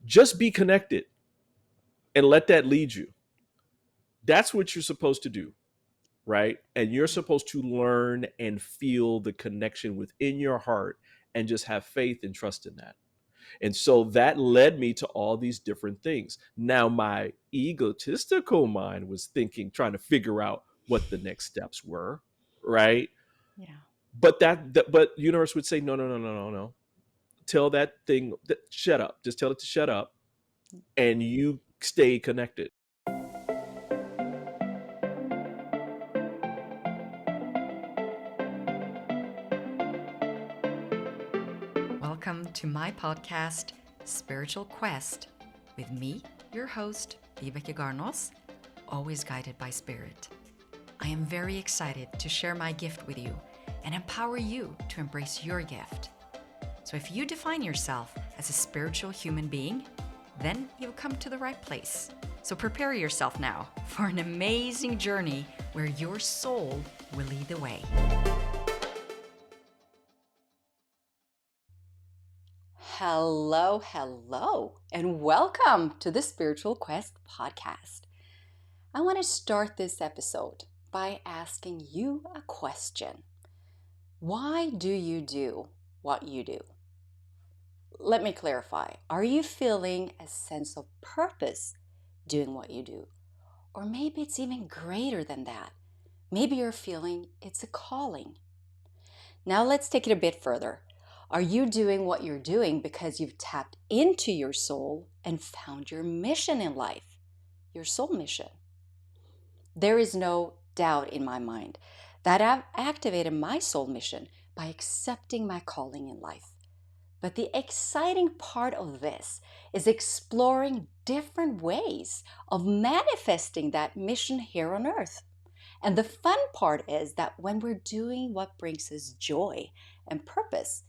Just be connected and let that lead you. That's what you're supposed to do, right? And you're supposed to learn and feel the connection within your heart and just have faith and trust in that. And so that led me to all these different things. Now, my egotistical mind was thinking, trying to figure out what the next steps were, right? Yeah. But universe would say, no, no, no, no, no, no. Tell that thing, shut up. Just tell it to shut up, and you stay connected. Welcome to my podcast, Spiritual Quest, with me, your host, Vibeke Garnos, always guided by Spirit. I am very excited to share my gift with you and empower you to embrace your gift. So if you define yourself as a spiritual human being, then you've come to the right place. So prepare yourself now for an amazing journey where your soul will lead the way. Hello, and welcome to the Spiritual Quest podcast. I want to start this episode by asking you a question. Why do you do what you do? Let me clarify. Are you feeling a sense of purpose doing what you do? Or maybe it's even greater than that. Maybe you're feeling it's a calling. Now let's take it a bit further. Are you doing what you're doing because you've tapped into your soul and found your mission in life, your soul mission? There is no doubt in my mind that I've activated my soul mission by accepting my calling in life. But the exciting part of this is exploring different ways of manifesting that mission here on earth. And the fun part is that when we're doing what brings us joy and purpose,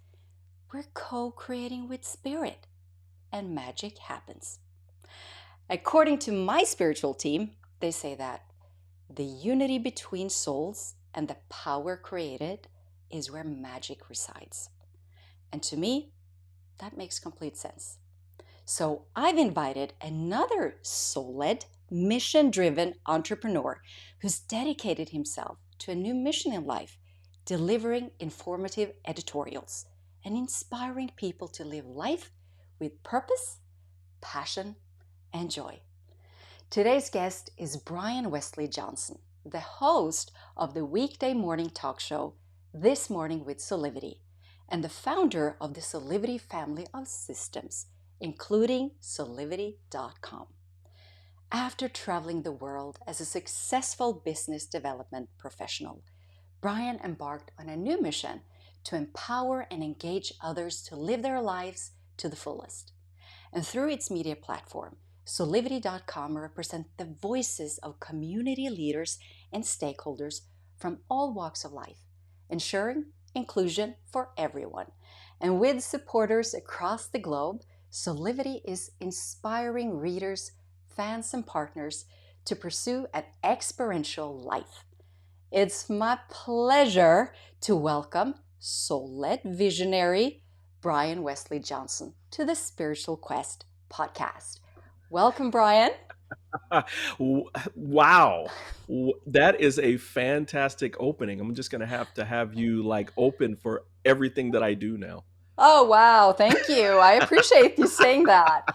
we're co-creating with spirit, and magic happens. According to my spiritual team, they say that the unity between souls and the power created is where magic resides. And to me, that makes complete sense. So I've invited another soul-led, mission-driven entrepreneur who's dedicated himself to a new mission in life, delivering informative editorials and inspiring people to live life with purpose, passion, and joy. Today's guest is Brian Westley Johnson, the host of the weekday morning talk show This Morning with Soulivity, and the founder of the Soulivity family of systems, including Soulivity.com. After traveling the world as a successful business development professional, Brian embarked on a new mission to empower and engage others to live their lives to the fullest. And through its media platform, Soulivity.com represents the voices of community leaders and stakeholders from all walks of life, ensuring inclusion for everyone. And with supporters across the globe, Soulivity is inspiring readers, fans, and partners to pursue an experiential life. It's my pleasure to welcome soul-led visionary Brian Westley Johnson to the Spiritual Quest podcast. Welcome, Brian. Wow. That is a fantastic opening. I'm just going to have you like open for everything that I do now. Oh, wow. Thank you. I appreciate you saying that.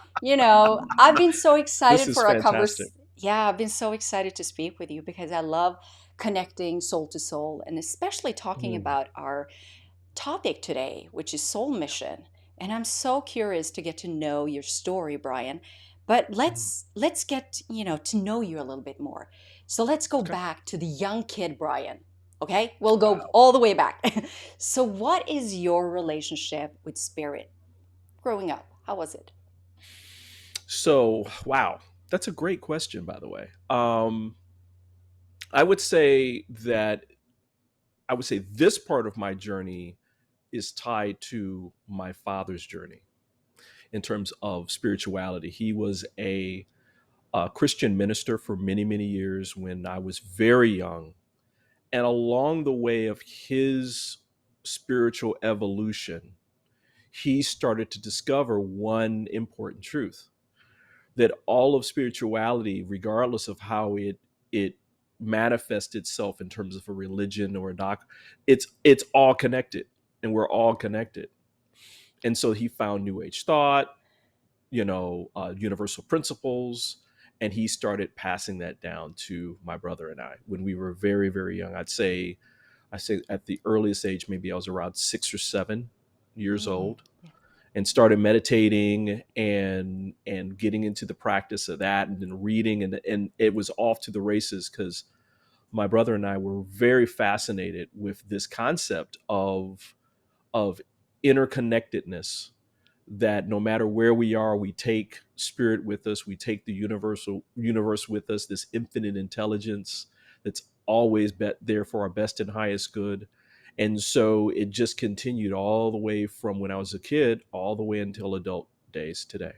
I've been so This excited is for a fantastic. conversation. Yeah, I've been so excited to speak with you because I love connecting soul to soul and especially talking Mm, about our topic today, which is soul mission. And I'm so curious to get to know your story, Brian. But mm. let's get, to know you a little bit more. So let's go Okay. back to the young kid, Brian. Okay? We'll go Wow. all the way back. So what is your relationship with spirit growing up? How was it? So, wow. That's a great question, by the way. I would say that I would say this part of my journey is tied to my father's journey in terms of spirituality. He was a Christian minister for many, many years when I was very young. And along the way of his spiritual evolution, he started to discover one important truth, that all of spirituality, regardless of how it manifests itself in terms of a religion or a doc, it's all connected, and we're all connected. And so he found New Age thought, universal principles, and he started passing that down to my brother and I when we were very, very young. I say at the earliest age, maybe I was around 6 or 7 years Mm. old, and started meditating and getting into the practice of that, and then reading, and it was off to the races, because my brother and I were very fascinated with this concept of interconnectedness, that no matter where we are, we take spirit with us, we take the universal universe with us, this infinite intelligence that's always there for our best and highest good. And so it just continued all the way from when I was a kid all the way until adult days today.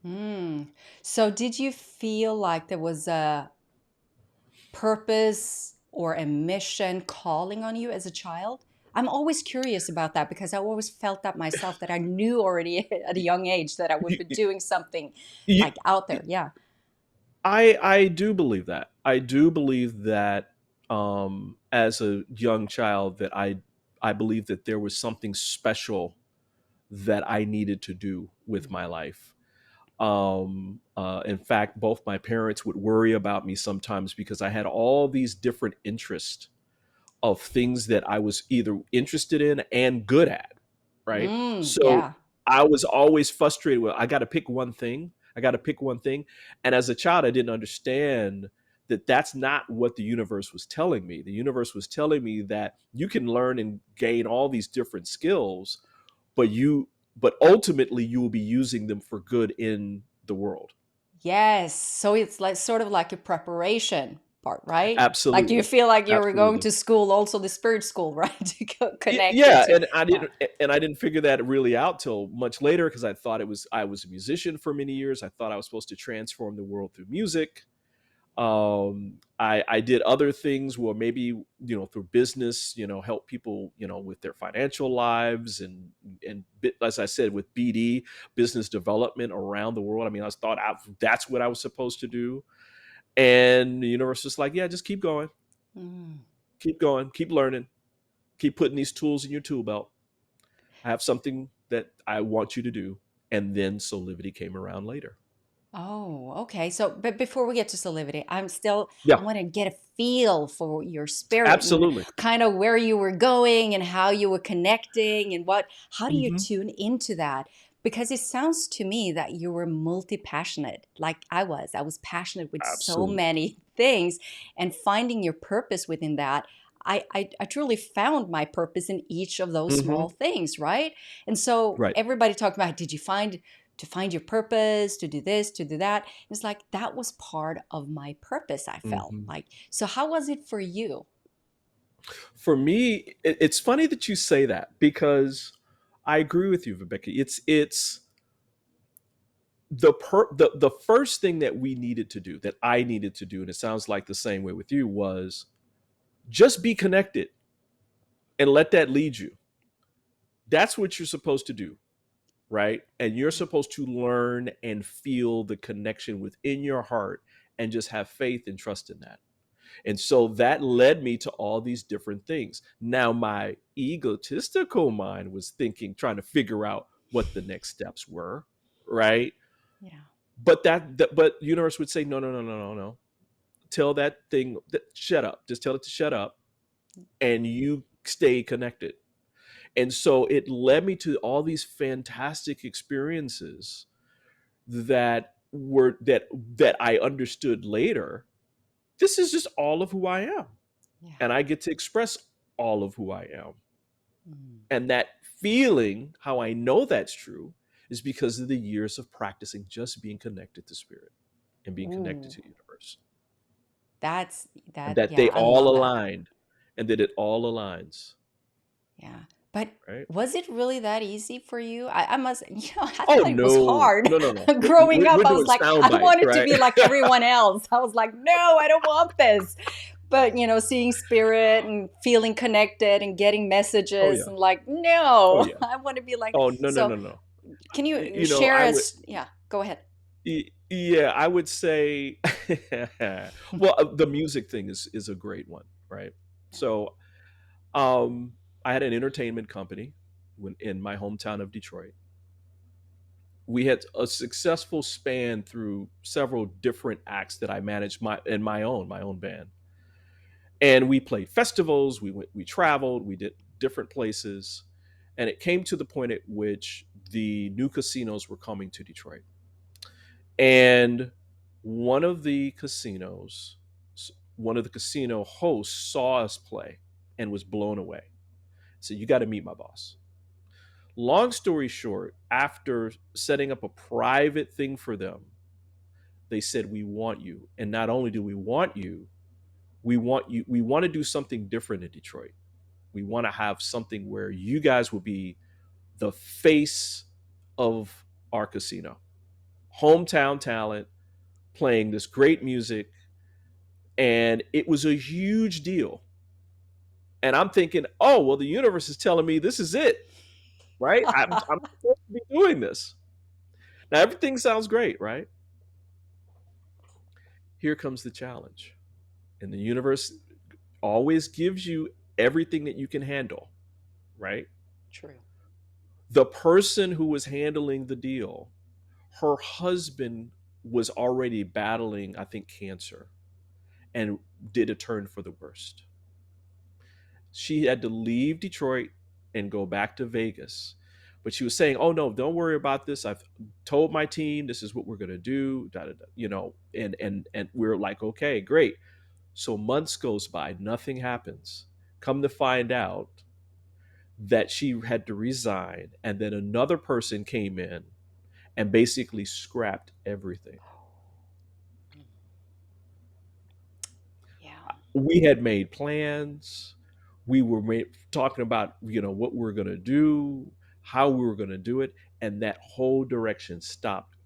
Mm. So, did you feel like there was a purpose or a mission calling on you as a child? I'm always curious about that because I always felt that myself, that I knew already at a young age that I would be doing something You- like out there. Yeah. I do believe that. I do believe that, as a young child, that I believe that there was something special that I needed to do with my life. In fact, both my parents would worry about me sometimes because I had all these different interests of things that I was either interested in and good at, right? Mm, So yeah. I was always frustrated with, I got to pick one thing. I got to pick one thing. And as a child, I didn't understand that that's not what the universe was telling me. The universe was telling me that you can learn and gain all these different skills, but but ultimately you will be using them for good in the world. Yes. So it's like sort of like a preparation part, right? Like, do you Absolutely. feel like you were going Absolutely. to school, also the spirit school, right? To connect it Yeah, to, yeah. and I didn't figure that really out till much later, because I was a musician for many years. I thought I was supposed to transform the world through music. I did other things where maybe, through business, help people, with their financial lives, as I said, with BD, business development around the world. I mean, that's what I was supposed to do. And the universe was like, yeah, just Mm. keep going, keep learning, keep putting these tools in your tool belt. I have something that I want you to do. And then Soulivity came around later. Oh, okay. So, but before we get to Soulivity, Yeah, I want to get a feel for your spirit and absolutely. kind of where you were going and how you were connecting and how do you Hmm. tune into that? Because it sounds to me that you were multi-passionate, like I was. I was passionate with so Absolutely. many things, and finding your purpose within that. I truly found my purpose in each of those Hmm. small things, right? And so Right. everybody talked about, did you find to find your purpose, to do this, to do that? It's like that was part of my purpose, I felt Hmm. like. So how was it for you? For me, it's funny that you say that, because I agree with you, Rebecca. It's the first thing that we needed to do, that I needed to do, and it sounds like the same way with you, was just be connected and let that lead you. That's what you're supposed to do, right? And you're supposed to learn and feel the connection within your heart, and just have faith and trust in that. And so that led me to all these different things. Now, my egotistical mind was thinking, trying to figure out what the next steps were, right? Yeah. But universe would say, no, no, no, no, no, no. Tell that thing, shut up. Just tell it to shut up, and you stay connected. And so it led me to all these fantastic experiences that I understood later. This is just all of who I am, Yeah. and I get to express all of who I am. Mm. And that feeling, how I know that's true, is because of the years of practicing just being connected to spirit and being connected Ooh, to the universe, that's and that. that Yeah, they I all love that. aligned, and that it all aligns, Yeah. But right? was it really that easy for you? I must, I Oh thought it was no, hard. no, no, no. Growing up, We're I was doing like, sound I bites, wanted to right? be like everyone else. I was like, no, I don't want this. But seeing spirit and feeling connected and getting Oh messages yeah. and like, Oh no, yeah. I want to be like. Oh no no So no no. can you You know, share I would. us? Yeah, go ahead. Yeah, I would say. Well, the music thing is a great one, right? Yeah. So, I had an entertainment company when in my hometown of Detroit. We had a successful span through several different acts that I managed my own band, and we played festivals. We traveled, we did different places, and it came to the point at which the new casinos were coming to Detroit. And one of the casinos, one of the casino hosts saw us play and was blown away. Said, "You got to meet my boss." Long story short, after setting up a private thing for them, they said, "We want you. And not only do we want you, we want to do something different in Detroit. We want to have something where you guys will be the face of our casino. Hometown talent playing this great music." And it was a huge deal. And I'm thinking, oh, well, the universe is telling me this is it, right? I'm supposed to be doing this. Now, everything sounds great, right? Here comes the challenge. And the universe always gives you everything that you can handle, right? True. The person who was handling the deal, her husband was already battling, I think, cancer and did a turn for the worst. She had to leave Detroit and go back to Vegas. But she was saying, "Oh no, don't worry about this. I've told my team this is what we're gonna do." Da, da, da, and we're like, "Okay, great." So months goes by, nothing happens. Come to find out that she had to resign, and then another person came in and basically scrapped everything. Yeah. We had made plans. We were talking about what we were going to do, how we were going to do it, and that whole direction stopped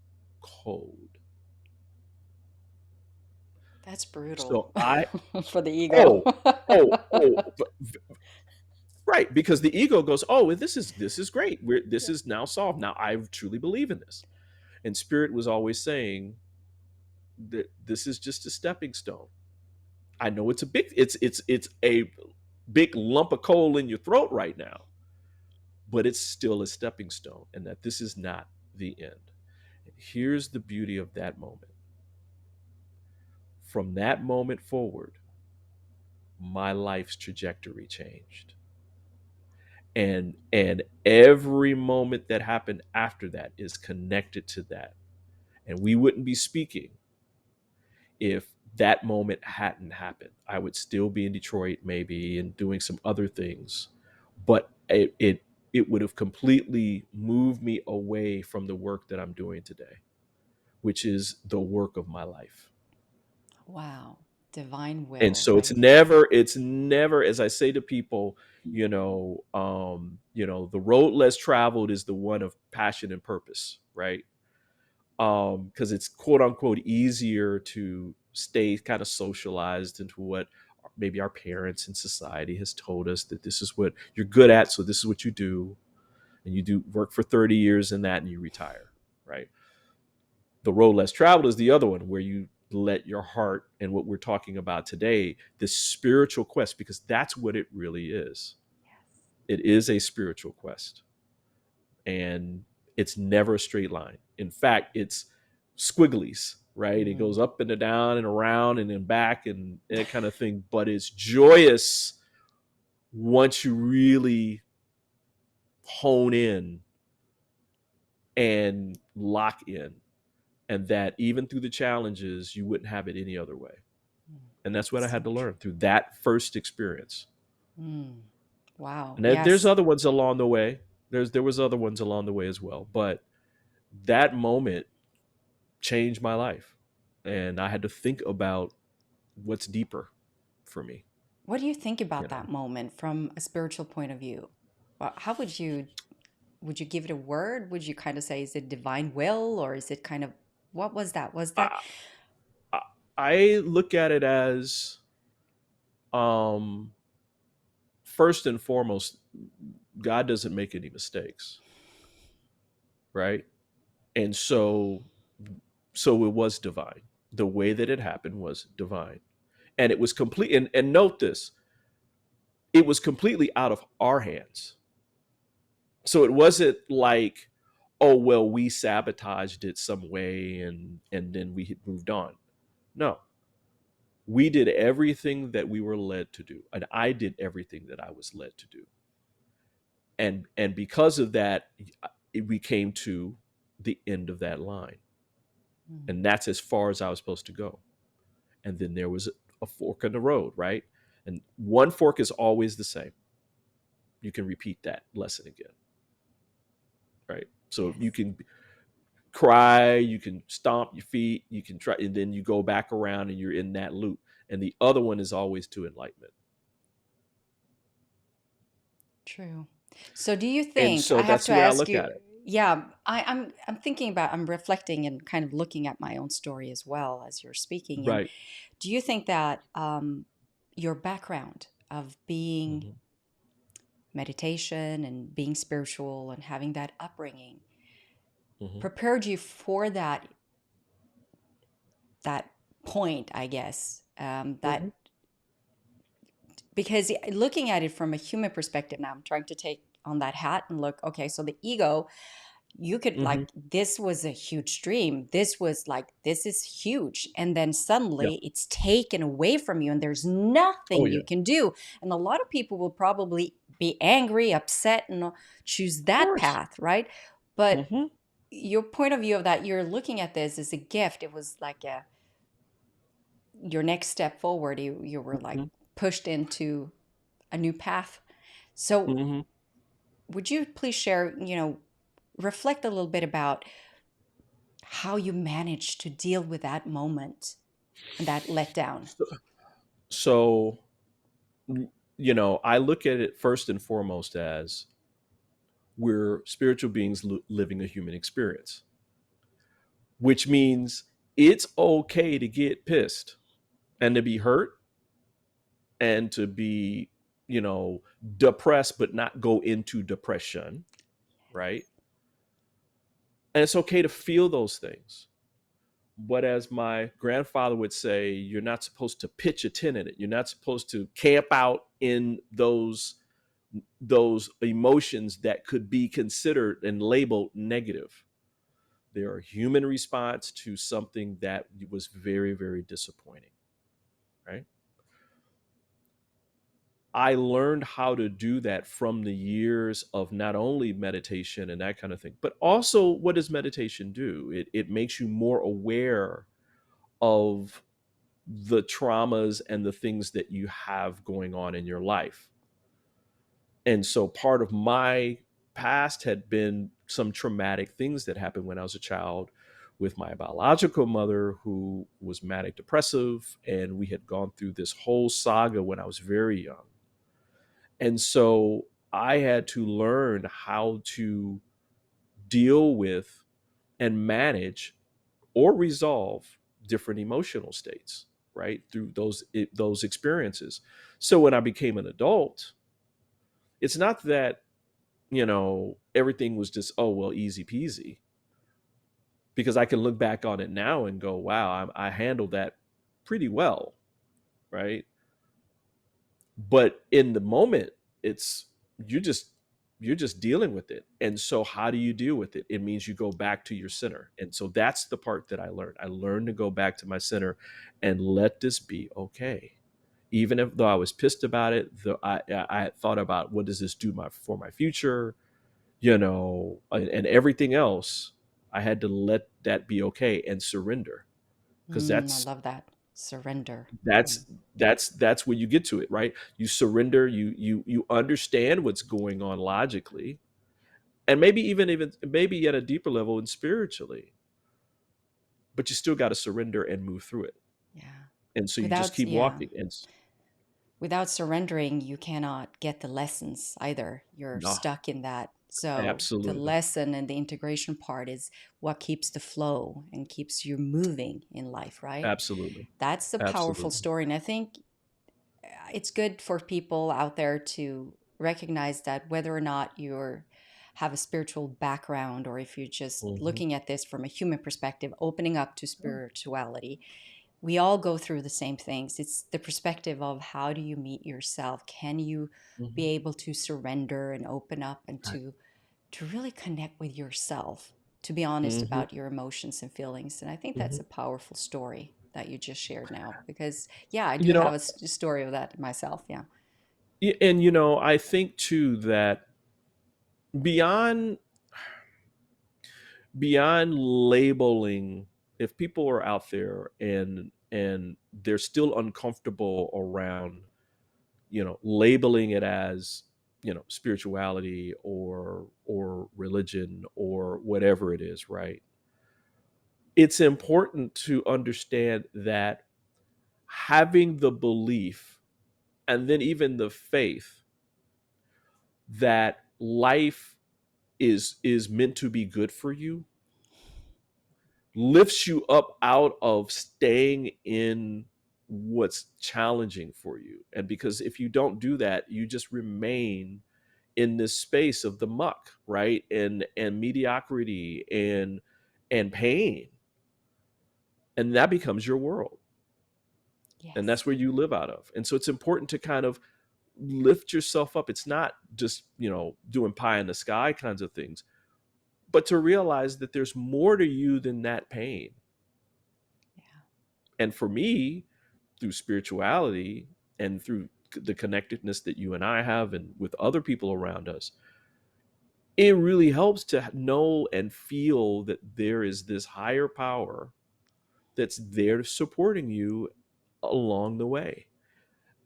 cold. That's brutal So I for the ego. oh right, because the ego goes, "Oh, this is great. This Yeah. is now solved. Now I truly believe in this." And spirit was always saying that this is just a stepping stone. I know it's a big lump of coal in your throat right now, but it's still a stepping stone, and that this is not the end. And here's the beauty of that moment. From that moment forward, my life's trajectory changed. And every moment that happened after that is connected to that. And we wouldn't be speaking if that moment hadn't happened. I would still be in Detroit maybe and doing some other things, but it would have completely moved me away from the work that I'm doing today, which is the work of my life. Wow. Divine And will, so it's right? never, as I say to people, the road less traveled is the one of passion and purpose, right? Because it's quote unquote easier to stay kind of socialized into what maybe our parents and society has told us that this is what you're good at, so this is what you do, and you do work for 30 years in that and you retire, right? The road less traveled is the other one where you let your heart and what we're talking about today, this spiritual quest, because that's what it really is. Yes. It is a spiritual quest, and it's never a straight line. In fact, it's squigglies, right? It Mm. goes up and down and around and then back and that kind of thing. But it's joyous once you really hone in and lock in, and that even through the challenges, you wouldn't have it any other way. Mm. And that's what I So had to true. learn through that first experience. Mm. Wow. And there's Yes. other ones along the way. There was other ones along the way as well. But that moment changed my life. And I had to think about what's deeper for me, What do you think you about know. that moment from a spiritual point of view? How would you give it a word? Would you kind of say, is it divine will, or is it kind of, what was that? Was that? I, I I look at it as Um, First and foremost, God doesn't make any mistakes, right? And so it was divine. The way that it happened was divine. And it was complete, and note this, it was completely out of our hands. So it wasn't like, oh well, we sabotaged it some way and then we had moved on. No, we did everything that we were led to do, and I did everything that I was led to do. And because of that, we came to the end of that line, Mm. and that's as far as I was supposed to go. And then there was a fork in the road, right? And one fork is always the same. You can repeat that lesson again, right? So you Yes. can cry, you can stomp your feet, you can try, and then you go back around and you're in that loop. And the other one is always to enlightenment. True. So do you And think, so I have that's to the way I ask look you, at it. yeah, I'm thinking about, I'm reflecting and kind of looking at my own story as well as you're speaking. And Right. do you think that your background of being Hmm. meditation and being spiritual and having that upbringing Hmm. prepared you for that point, I guess, Hmm. that because looking at it from a human perspective now, I'm trying to take on that hat and look, okay, so the ego, you could like, Hmm. this was a huge dream. This was like, this is huge. And then Yeah. suddenly it's taken away from you and there's Oh nothing yeah. you can do. And a lot of people will probably be angry, upset, and choose Of that course. path, right? But Hmm. your point of view of that, you're looking at this as a gift. It was like your next step forward. You were like Hmm. pushed into a new path. So Hmm. would you please share, reflect a little bit about how you managed to deal with that moment and that letdown? So, so, I look at it first and foremost as we're spiritual beings living a human experience, which means it's okay to get pissed and to be hurt and to be, you know, depressed, but not go into depression, right? And it's okay to feel those things. But as my grandfather would say, you're not supposed to pitch a tent in it. You're not supposed to camp out in those emotions that could be considered and labeled negative. They're a human response to something that was very, very disappointing, right? I learned how to do that from the years of not only meditation and that kind of thing, but also what does meditation do? It makes you more aware of the traumas and the things that you have going on in your life. And so part of my past had been some traumatic things that happened when I was a child with my biological mother, who was manic depressive. And we had gone through this whole saga when I was very young. And so I had to learn how to deal with and manage or resolve different emotional states, right, through those experiences. So when I became an adult, it's not that, everything was just, oh well, easy peasy, because I can look back on it now and go, wow, I handled that pretty well, right? But in the moment, it's you just you're just dealing with it. And so how do you deal with it? It means you go back to your center. And so that's the part that I learned to go back to my center and let this be okay. Even if though I was pissed about it, though I had thought about what does this do for my future, and everything else. I had to let that be okay and surrender, because I that's love that. Surrender. that's that's where you get to it, right? You surrender, you understand what's going on logically, and maybe even maybe at a deeper level and spiritually, but you still got to surrender and move through it. Yeah. And so you just Without, keep yeah. walking and Without surrendering, you cannot get the lessons either. You're no, stuck in that. So the absolutely, lesson and the integration part is what keeps the flow and keeps you moving in life, right? absolutely, That's a powerful absolutely. story. And I think it's good for people out there to recognize that whether or not you're have a spiritual background, or if you're just Hmm. looking at this from a human perspective, opening up to spirituality, we all go through the same things. It's the perspective of how do you meet yourself? Can you be Hmm. able to surrender and open up and Right. to really connect with yourself, to be honest Hmm. about your emotions and feelings? And I think that's Hmm. a powerful story that you just shared now, because yeah, I do You have know, a story of that myself. Yeah. and I think too that beyond beyond labeling, if people are out there and they're still uncomfortable around, labeling it as, spirituality or religion or whatever it is, right? It's important to understand that having the belief and then even the faith that life is meant to be good for you lifts you up out of staying in what's challenging for you. And because if you don't do that, you just remain in this space of the muck, right? And mediocrity and pain. And that becomes your world. And that's Yes. where you live out of. And so it's important to kind of lift yourself up. It's not just, doing pie in the sky kinds of things, but to realize that there's more to you than that pain. Yeah. And for me, through spirituality and through the connectedness that you and I have and with other people around us, it really helps to know and feel that there is this higher power that's there supporting you along the way.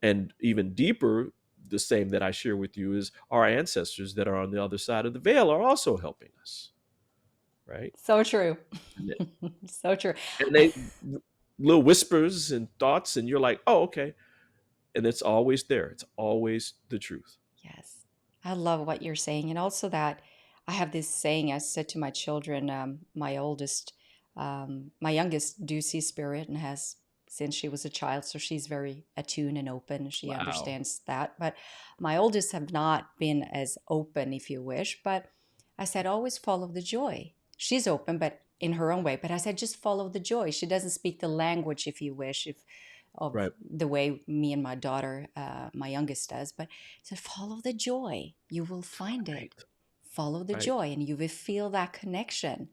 And even deeper, the same that I share with you is our ancestors that are on the other side of the veil are also helping us, right? So true. And So true. they little whispers and thoughts, and you're like, oh, okay. And it's always there. It's always the truth. Yes, I love what you're saying. And also that I have this saying I said to my children, my youngest do see spirit and has since she was a child. So she's very attuned and open. She Wow. understands that. But my oldest have not been as open, if you wish. But I said, always follow the joy. She's open, but in her own way. But I said, just follow the joy. She doesn't speak the language, if you wish, if of Right. the way me and my daughter, my youngest, does. But so follow the joy. You will find Right. it. Follow the Right. joy, and you will feel that connection.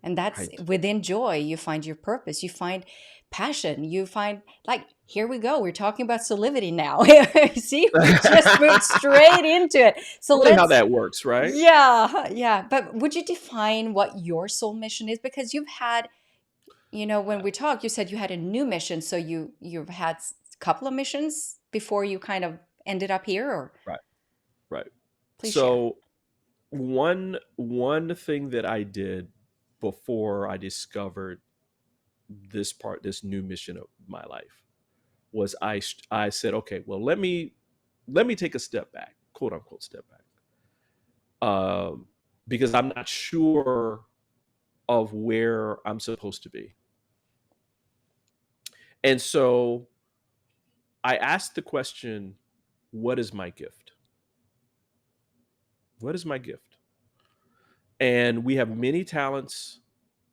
And that's Right. within joy, you find your purpose, you find passion, you find, like, here we go. We're talking about Soulivity now. See, we just moved straight into it. So Really how let's, that works, right? yeah, yeah. But would you define what your soul mission is? Because you've had, when Yeah. we talked, you said you had a new mission. So you've had a couple of missions before you kind of ended up here, or Right. Right. please share. So one thing that I did before I discovered this new mission of my life was I said, okay, well, let me take a step back, quote unquote step back, because I'm not sure of where I'm supposed to be. And so I asked the question, what is my gift? What is my gift? And we have many talents,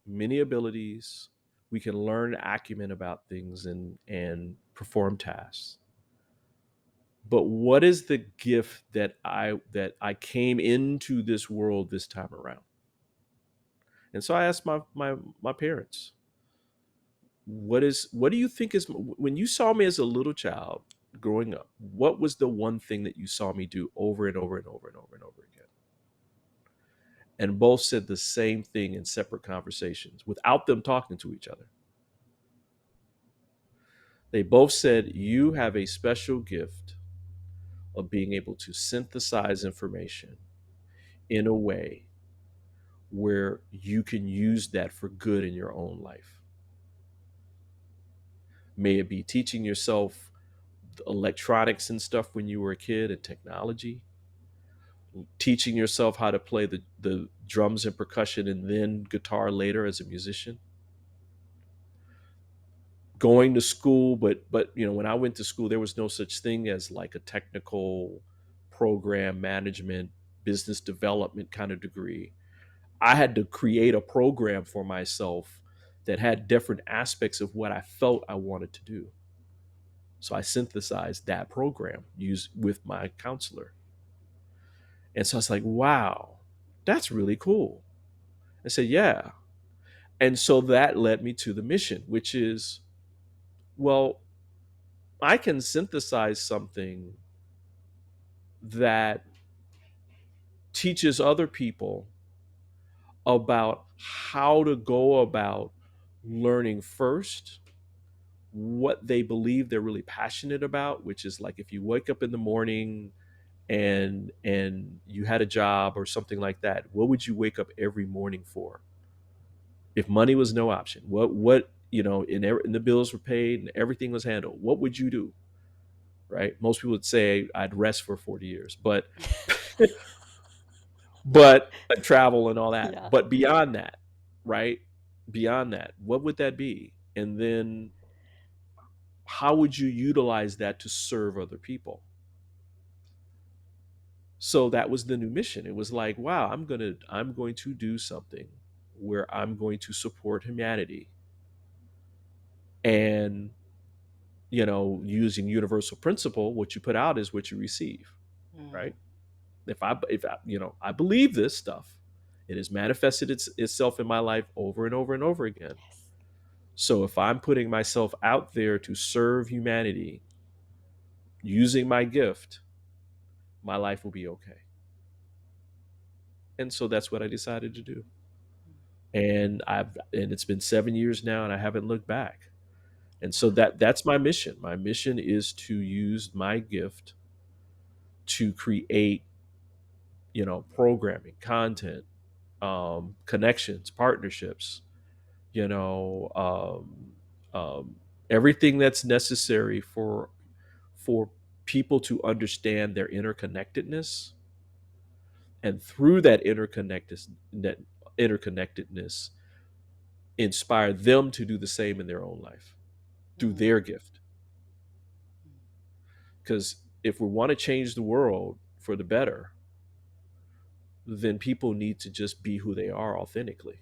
many abilities. We can learn acumen about things and perform tasks. But what is the gift that I came into this world this time around? And so I asked my parents, what do you think is, when you saw me as a little child growing up, what was the one thing that you saw me do over and over and over and over and over again? And both said the same thing in separate conversations without them talking to each other. They both said, you have a special gift of being able to synthesize information in a way where you can use that for good in your own life. May it be teaching yourself electronics and stuff when you were a kid and technology, teaching yourself how to play the drums and percussion and then guitar later as a musician, going to school, but when I went to school, there was no such thing as like a technical program management, business development kind of degree. I had to create a program for myself that had different aspects of what I felt I wanted to do. So I synthesized that program used with my counselor. And so I was like, wow, that's really cool. I said, yeah. And so that led me to the mission, which is, well, I can synthesize something that teaches other people about how to go about learning first what they believe they're really passionate about, which is like if you wake up in the morning and you had a job or something like that, what would you wake up every morning for? If money was no option, what and the bills were paid and everything was handled, what would you do? Right? Most people would say I'd rest for 40 years, but travel and all that. Yeah. But beyond that, right? Beyond that, what would that be? And then how would you utilize that to serve other people? So that was the new mission. It was like, wow, I'm going to do something where I'm going to support humanity, and using universal principle, what you put out is what you receive, Mm. right? If I I believe this stuff, it has manifested itself in my life over and over and over again. Yes. So if I'm putting myself out there to serve humanity using my gift, my life will be okay. And so that's what I decided to do. And it's been 7 years now, and I haven't looked back. And so Wow. that's my mission. My mission is to use my gift to create, programming, content, connections, partnerships, you know, everything that's necessary for people to understand their interconnectedness, and through that interconnectedness, inspire them to do the same in their own life through Mm. their gift. Because if we want to change the world for the better, then people need to just be who they are authentically.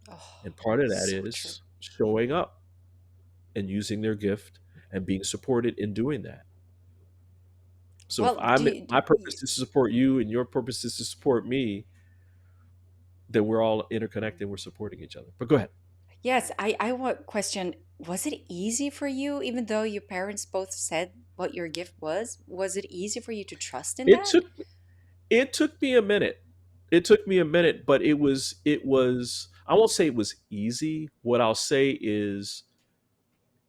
Oh, And part of that so true. is showing up and using their gift and being supported in doing that. So if Well, I'm my purpose is to support you and your purpose is to support me, then we're all interconnected. We're supporting each other. But go ahead. yes, I want question, was it easy for you, even though your parents both said what your gift was it easy for you to trust in It that? took it took me a minute. It took me a minute, but it was I won't say it was easy. What I'll say is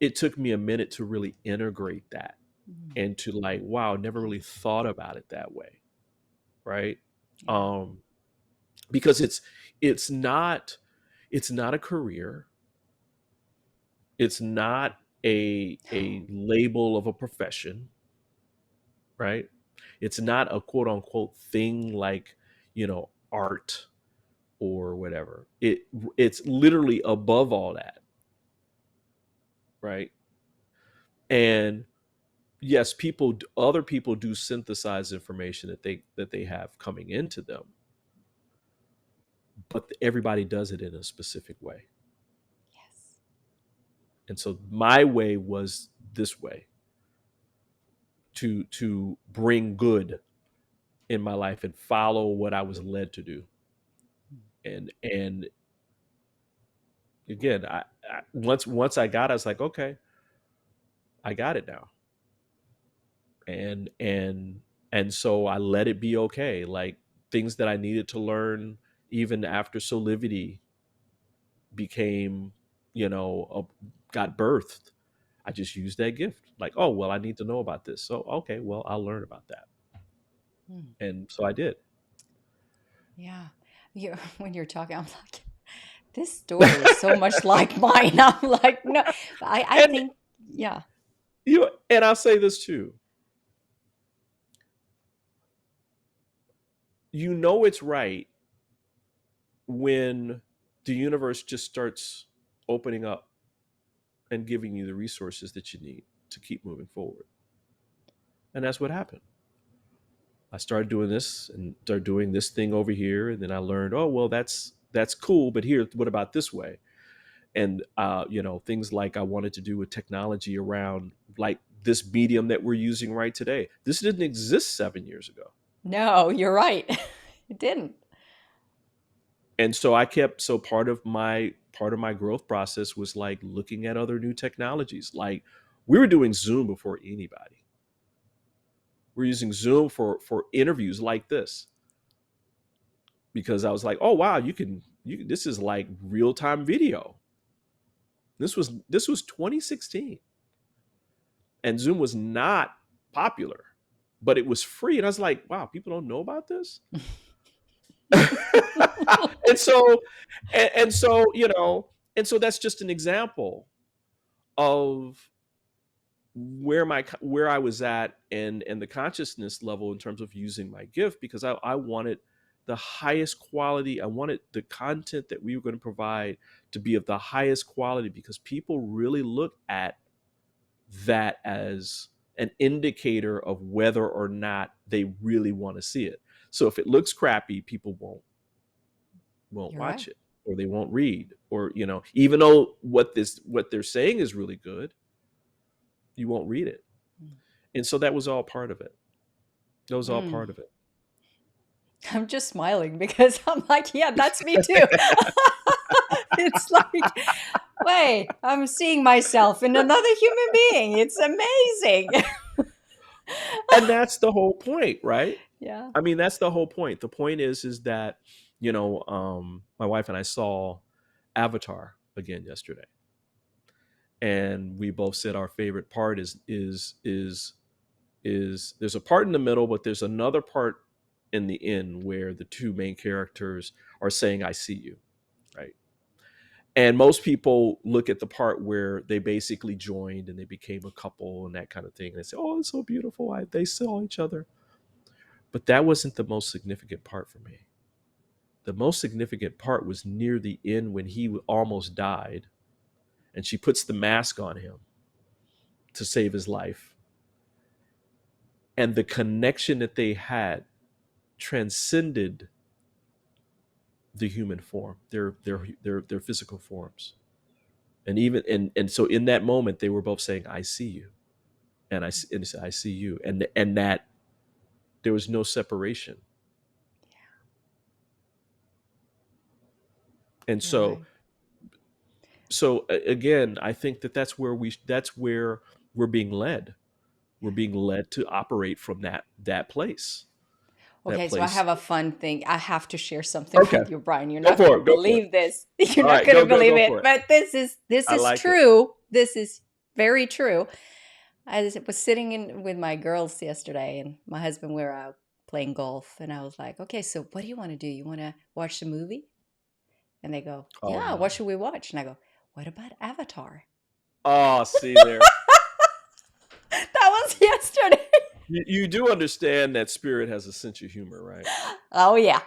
it took me a minute to really integrate that Mm. and to like, wow, never really thought about it that way, right? Yeah. Um because it's not it's not a career. It's not a label of a profession, right? It's not a quote unquote thing like, art or whatever. It's literally above all that, right? And yes, other people do synthesize information that they have coming into them, but everybody does it in a specific way. Yes. And so my way was this way, to bring good in my life and follow what I was led to do. And again, once I got it, I was like, okay, I got it now. And so I let it be okay. Like things that I needed to learn even after Soulivity became, got birthed. I just used that gift. Like, oh well, I need to know about this. So okay, well, I'll learn about that. Mm. And so I did. Yeah. You when you're talking, I'm like, this story is so much like mine. I'm like, no, I And think, yeah. and I'll say this too. It's right when the universe just starts opening up and giving you the resources that you need to keep moving forward. And that's what happened. I started doing this and started doing this thing over here, and then I learned, oh well, that's cool, but here, what about this way? And things like I wanted to do with technology around like this medium that we're using right today. This didn't exist 7 years ago. No, you're right. It didn't. And so I kept so part of my growth process was like looking at other new technologies. Like we were doing Zoom before anybody. We're using Zoom for interviews like this because I was like, oh wow, you can this is like real time video. This was 2016, and Zoom was not popular, but it was free, and I was like, wow, people don't know about this. and so and so that's just an example of where I was at and the consciousness level in terms of using my gift, because I wanted the highest quality. I wanted the content that we were going to provide to be of the highest quality, because people really look at that as an indicator of whether or not they really want to see it. So if it looks crappy, people won't You're right. watch it, or they won't read, or even though what they're saying is really good, you won't read it. And so that was all part of it. That was all Mm. part of it. I'm just smiling because I'm like, yeah, that's me too. It's like, wait, I'm seeing myself in another human being. It's amazing. And that's the whole point, right? Yeah. I mean, that's the whole point. The point is that my wife and I saw Avatar again yesterday, and we both said our favorite part is there's a part in the middle, but there's another part in the end where the two main characters are saying, I see you, right? And most people look at the part where they basically joined and they became a couple and that kind of thing. And they say, oh, it's so beautiful. They saw each other. But that wasn't the most significant part for me. The most significant part was near the end when he almost died and she puts the mask on him to save his life. And the connection that they had transcended the human form, their physical forms. And even and so in that moment they were both saying, I see you. And I see you. And that there was no separation. And You're right. so again, I think that's where we're being led. We're being led to operate from that place. That Okay, so I place. have a fun thing. I have to share something Okay. with you, Brian. You're Go not going for to it. Go for it. believe this. You're All not right. going to believe Go it, for it. but this I is like it. true. This is very true. I was sitting in with my girls yesterday, and my husband, we were out playing golf, and I was like, "Okay, so what do you want to do? You want to watch the movie?" And they go, Oh "Yeah, what no. should we watch?" And I go, "What about Avatar?" Oh, see there. That was yesterday. You do understand that spirit has a sense of humor, right? Oh yeah,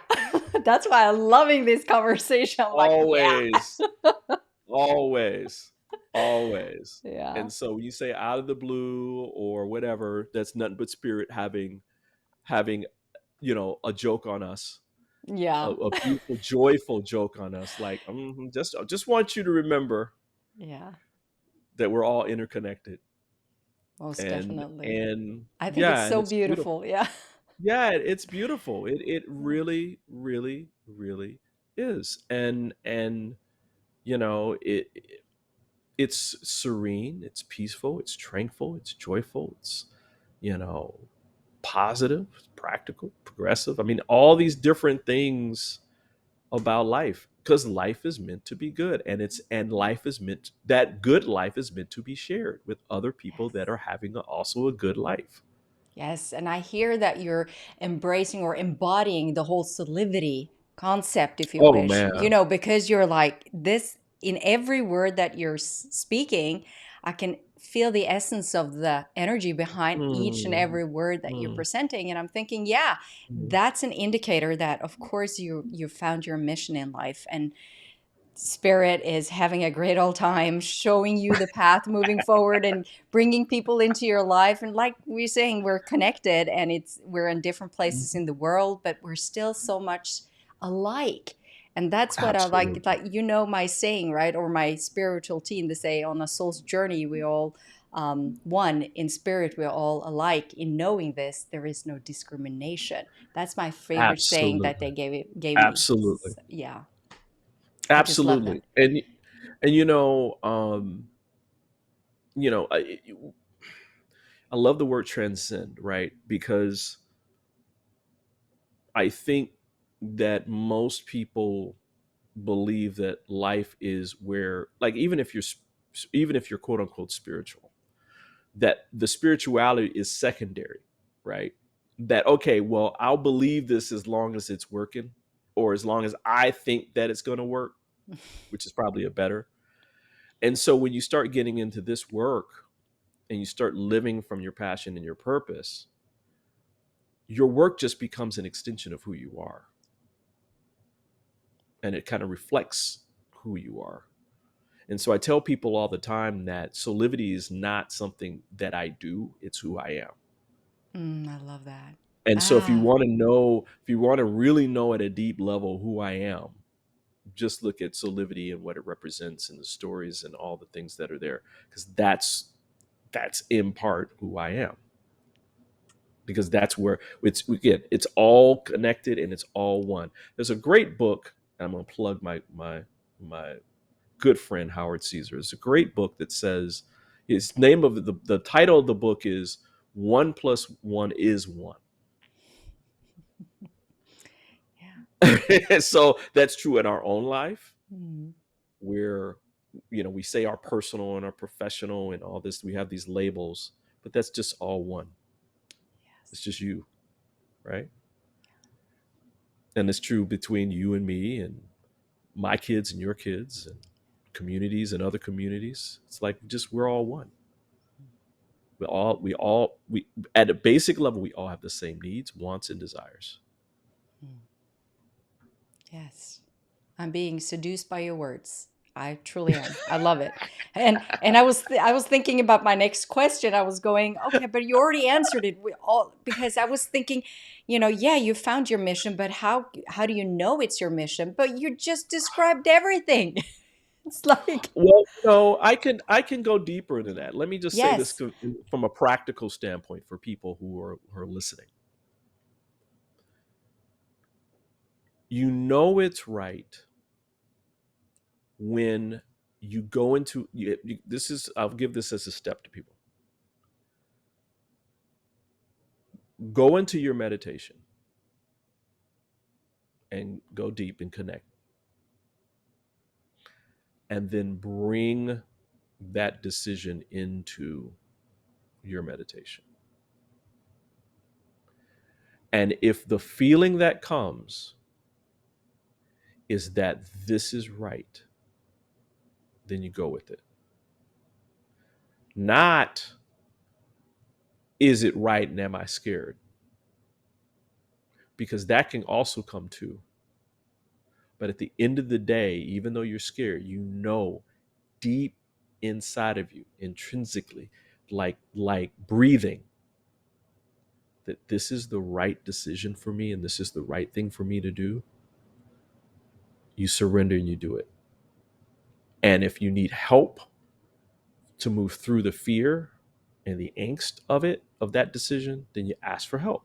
that's why I'm loving this conversation. I'm like, yeah, Always, always, always. yeah, And so when you say out of the blue or whatever, that's nothing but spirit having a joke on us, yeah, a beautiful, joyful joke on us. Like, just want you to remember yeah. that we're all interconnected, Most and definitely. and I think it's yeah, and so it's beautiful. beautiful. Yeah. Yeah, it's beautiful. It really, really, really is. And it's serene, it's peaceful, it's tranquil, it's joyful, it's you know positive, practical, progressive. I mean, all these different things about life, because life is meant to be good, and life is meant that good life is meant to be shared with other people Yes. that are having also a good life. Yes. And I hear that you're embracing or embodying the whole Soulivity concept, if you Oh wish, man. because you're like this in every word that you're speaking. I can feel the essence of the energy behind each and Mm, every word that you're mm, presenting. And I'm thinking, yeah, mm. that's an indicator that, of course, you found your mission in life. And Spirit is having a great old time, showing you the path moving forward and bringing people into your life. And like we're saying, we're connected and we're in different places in the world, but we're still so much alike. And that's what I like. Absolutely. Like, my saying, right? Or my spiritual team, they say on a soul's journey, we all one in spirit, we're all alike. In knowing this, there is no discrimination. That's my favorite saying that Absolutely. they gave me. Absolutely. Yeah, I just love that. Absolutely. And you know, I love the word transcend, right? Because I think that most people believe that life is where, like, even if you're quote unquote spiritual, that the spirituality is secondary, right? That, okay, well, I'll believe this as long as it's working, or as long as I think that it's going to work, which is probably a better. And so when you start getting into this work and you start living from your passion and your purpose, your work just becomes an extension of who you are. And it kind of reflects who you are. And so I tell people all the time that Soulivity is not something that I do, it's who I am. I love that. And so if you Ah, want to know, if you want to really know at a deep level who I am, just look at Soulivity and what it represents and the stories and all the things that are there. Because that's in part who I am. Because that's where it's all connected and it's all one. There's a great book, and I'm gonna plug my good friend Howard Caesar. It's a great book that says his name of the title of the book is One Plus One is One. yeah. So that's true in our own life, Mm, where we say our personal and our professional and all this. We have these labels, but that's just all one. It's yes. just you, right? And it's true between you and me and my kids and your kids and communities and other communities. It's like just we're all one. We at a basic level we all have the same needs, wants, and desires. Mm, yes. I'm being seduced by your words. I truly am. I love it. And I was thinking about my next question. I was going, okay, but you already answered it. We all because I was thinking, yeah, you found your mission, but how do you know it's your mission? But you just described everything. It's like, Well, no, I can go deeper into that. Let me just say this yes. from a practical standpoint for people who are listening. You know it's right when you go into this is I'll give this as a step to people. Go into your meditation and go deep and connect, and then bring that decision into your meditation. And if the feeling that comes is that this is right, then you go with it. Not, is it right and am I scared? Because that can also come too. But at the end of the day, even though you're scared, you know deep inside of you, intrinsically, like breathing, that this is the right decision for me and this is the right thing for me to do. You surrender and you do it. And if you need help to move through the fear and the angst of that decision, then you ask for help.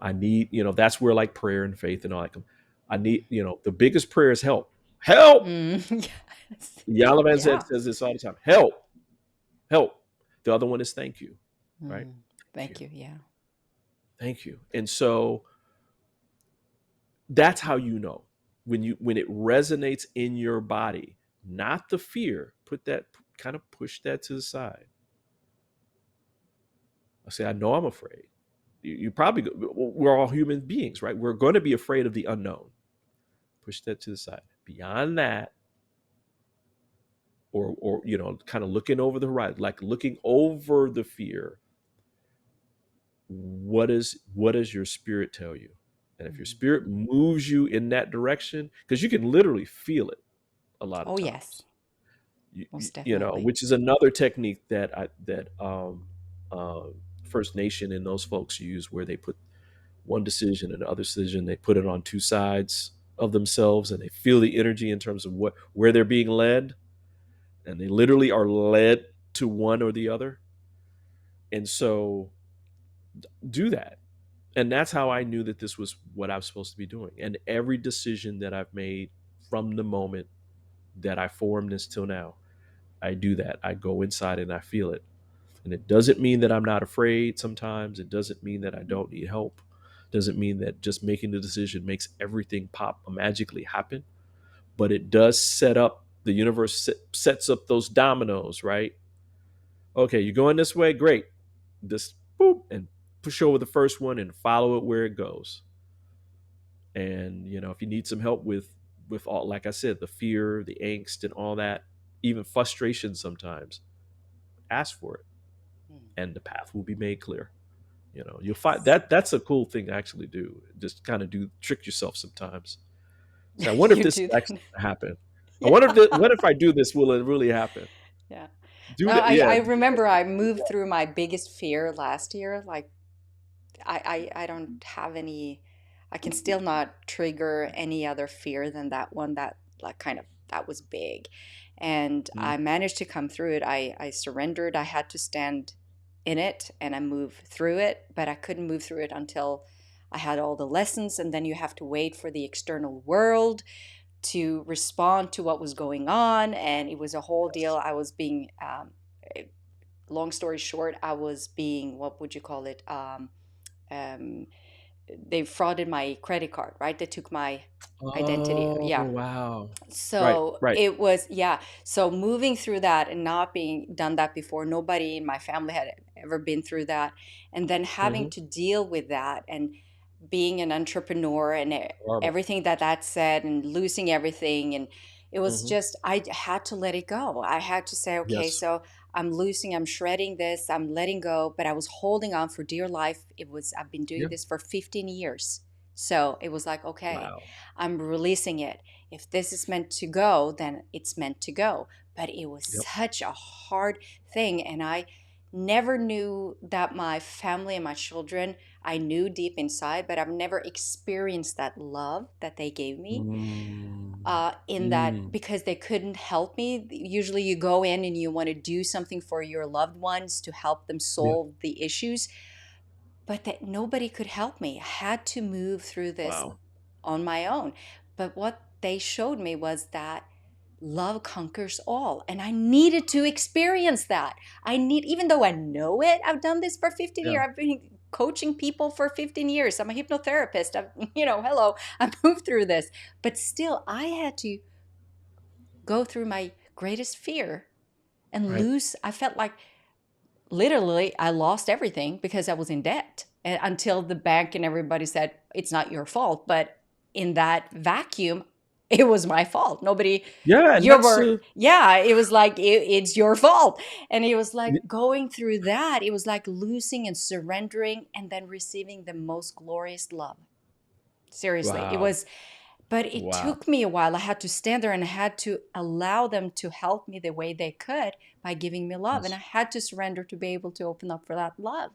I need, that's where like prayer and faith and all that come. I need, the biggest prayer is help. Help. Yes. Yalavan Yeah. says this all the time. Help. Help. The other one is thank you. Right? Thank Thank you. you. Yeah. Thank you. And so that's how you know when it resonates in your body, not the fear. Put that, kind of push that to the side. I say, I know I'm afraid. You probably we're all human beings, right? We're going to be afraid of the unknown. Push that to the side. Beyond that, or kind of looking over the horizon, like looking over the fear. What does your spirit tell you? And if your Mm. spirit moves you in that direction, because you can literally feel it a lot of Oh, yes, times, most you know, definitely. which is another technique that uh, First Nation and those folks use, where they put one decision and the other decision, they put it on two sides of themselves, and they feel the energy in terms of where they're being led, and they literally are led to one or the other. And so do that. And that's how I knew that this was what I was supposed to be doing. And every decision that I've made from the moment that I formed this till now, I do that. I go inside and I feel it. And it doesn't mean that I'm not afraid sometimes. It doesn't mean that I don't need help. It doesn't mean that just making the decision makes everything pop magically happen. But it does set up, the universe sets up those dominoes, right? Okay, you're going this way, great. Just boop and push over the first one and follow it where it goes. And you know, if you need some help with all, like I said, the fear, the angst, and all that, even frustration sometimes, ask for it, Mm. and the path will be made clear. You know, you'll find Yes. that that's a cool thing to actually do. Just kind of do trick yourself sometimes. So I wonder if You this is do actually that. going to happen. I wonder if Yeah. what if I do this? Will it really happen? Yeah. Do No, that? Yeah. I Do that. remember I moved through my biggest fear last year. Like I don't have any, I can still not trigger any other fear than that one that like kind of that was big. And Mhm. I managed to come through it. I surrendered. I had to stand in it and I moved through it, but I couldn't move through it until I had all the lessons. And then you have to wait for the external world to respond to what was going on. And it was a whole deal. Yes. I was being, long story short, I was being, what would you call it? Um, they frauded my credit card, right? They took my identity. Oh Yeah. wow. Right. So Right. it was, yeah. So moving through that and not being done that before, nobody in my family had ever been through that. And then having Hmm. to deal with that and being an entrepreneur and Horrible. everything that that said and losing everything. And it was Hmm. just, I had to let it go. I had to say, okay, Yes. so I'm losing, I'm shredding this, I'm letting go, but I was holding on for dear life. It was, I've been doing Yeah. this for 15 years. So it was like, okay, Wow. I'm releasing it. If this is meant to go, then it's meant to go. But it was Yep. such a hard thing. And I never knew that my family and my children, I knew deep inside, but I've never experienced that love that they gave me. Mm. In that, Mm. because they couldn't help me. Usually, you go in and you want to do something for your loved ones to help them Yeah. solve the issues, but that nobody could help me. I had to move through this Wow. on my own. But what they showed me was that love conquers all. And I needed to experience that. I need, even though I know it, I've done this for 15 Yeah. years. I've been coaching people for 15 years. I'm a hypnotherapist. I've, hello, I moved through this. But still, I had to go through my greatest fear and Right. lose. I felt like literally I lost everything because I was in debt until the bank and everybody said it's not your fault. But in that vacuum, it was my fault. Nobody, Yeah, and you that's were, yeah, it was like it's your fault. And it was like going through that, it was like losing and surrendering and then receiving the most glorious love. Seriously, it wow. was, but it Wow. took me a while. I had to stand there and I had to allow them to help me the way they could by giving me love. And I Yes. had to surrender to be able to open up for that love.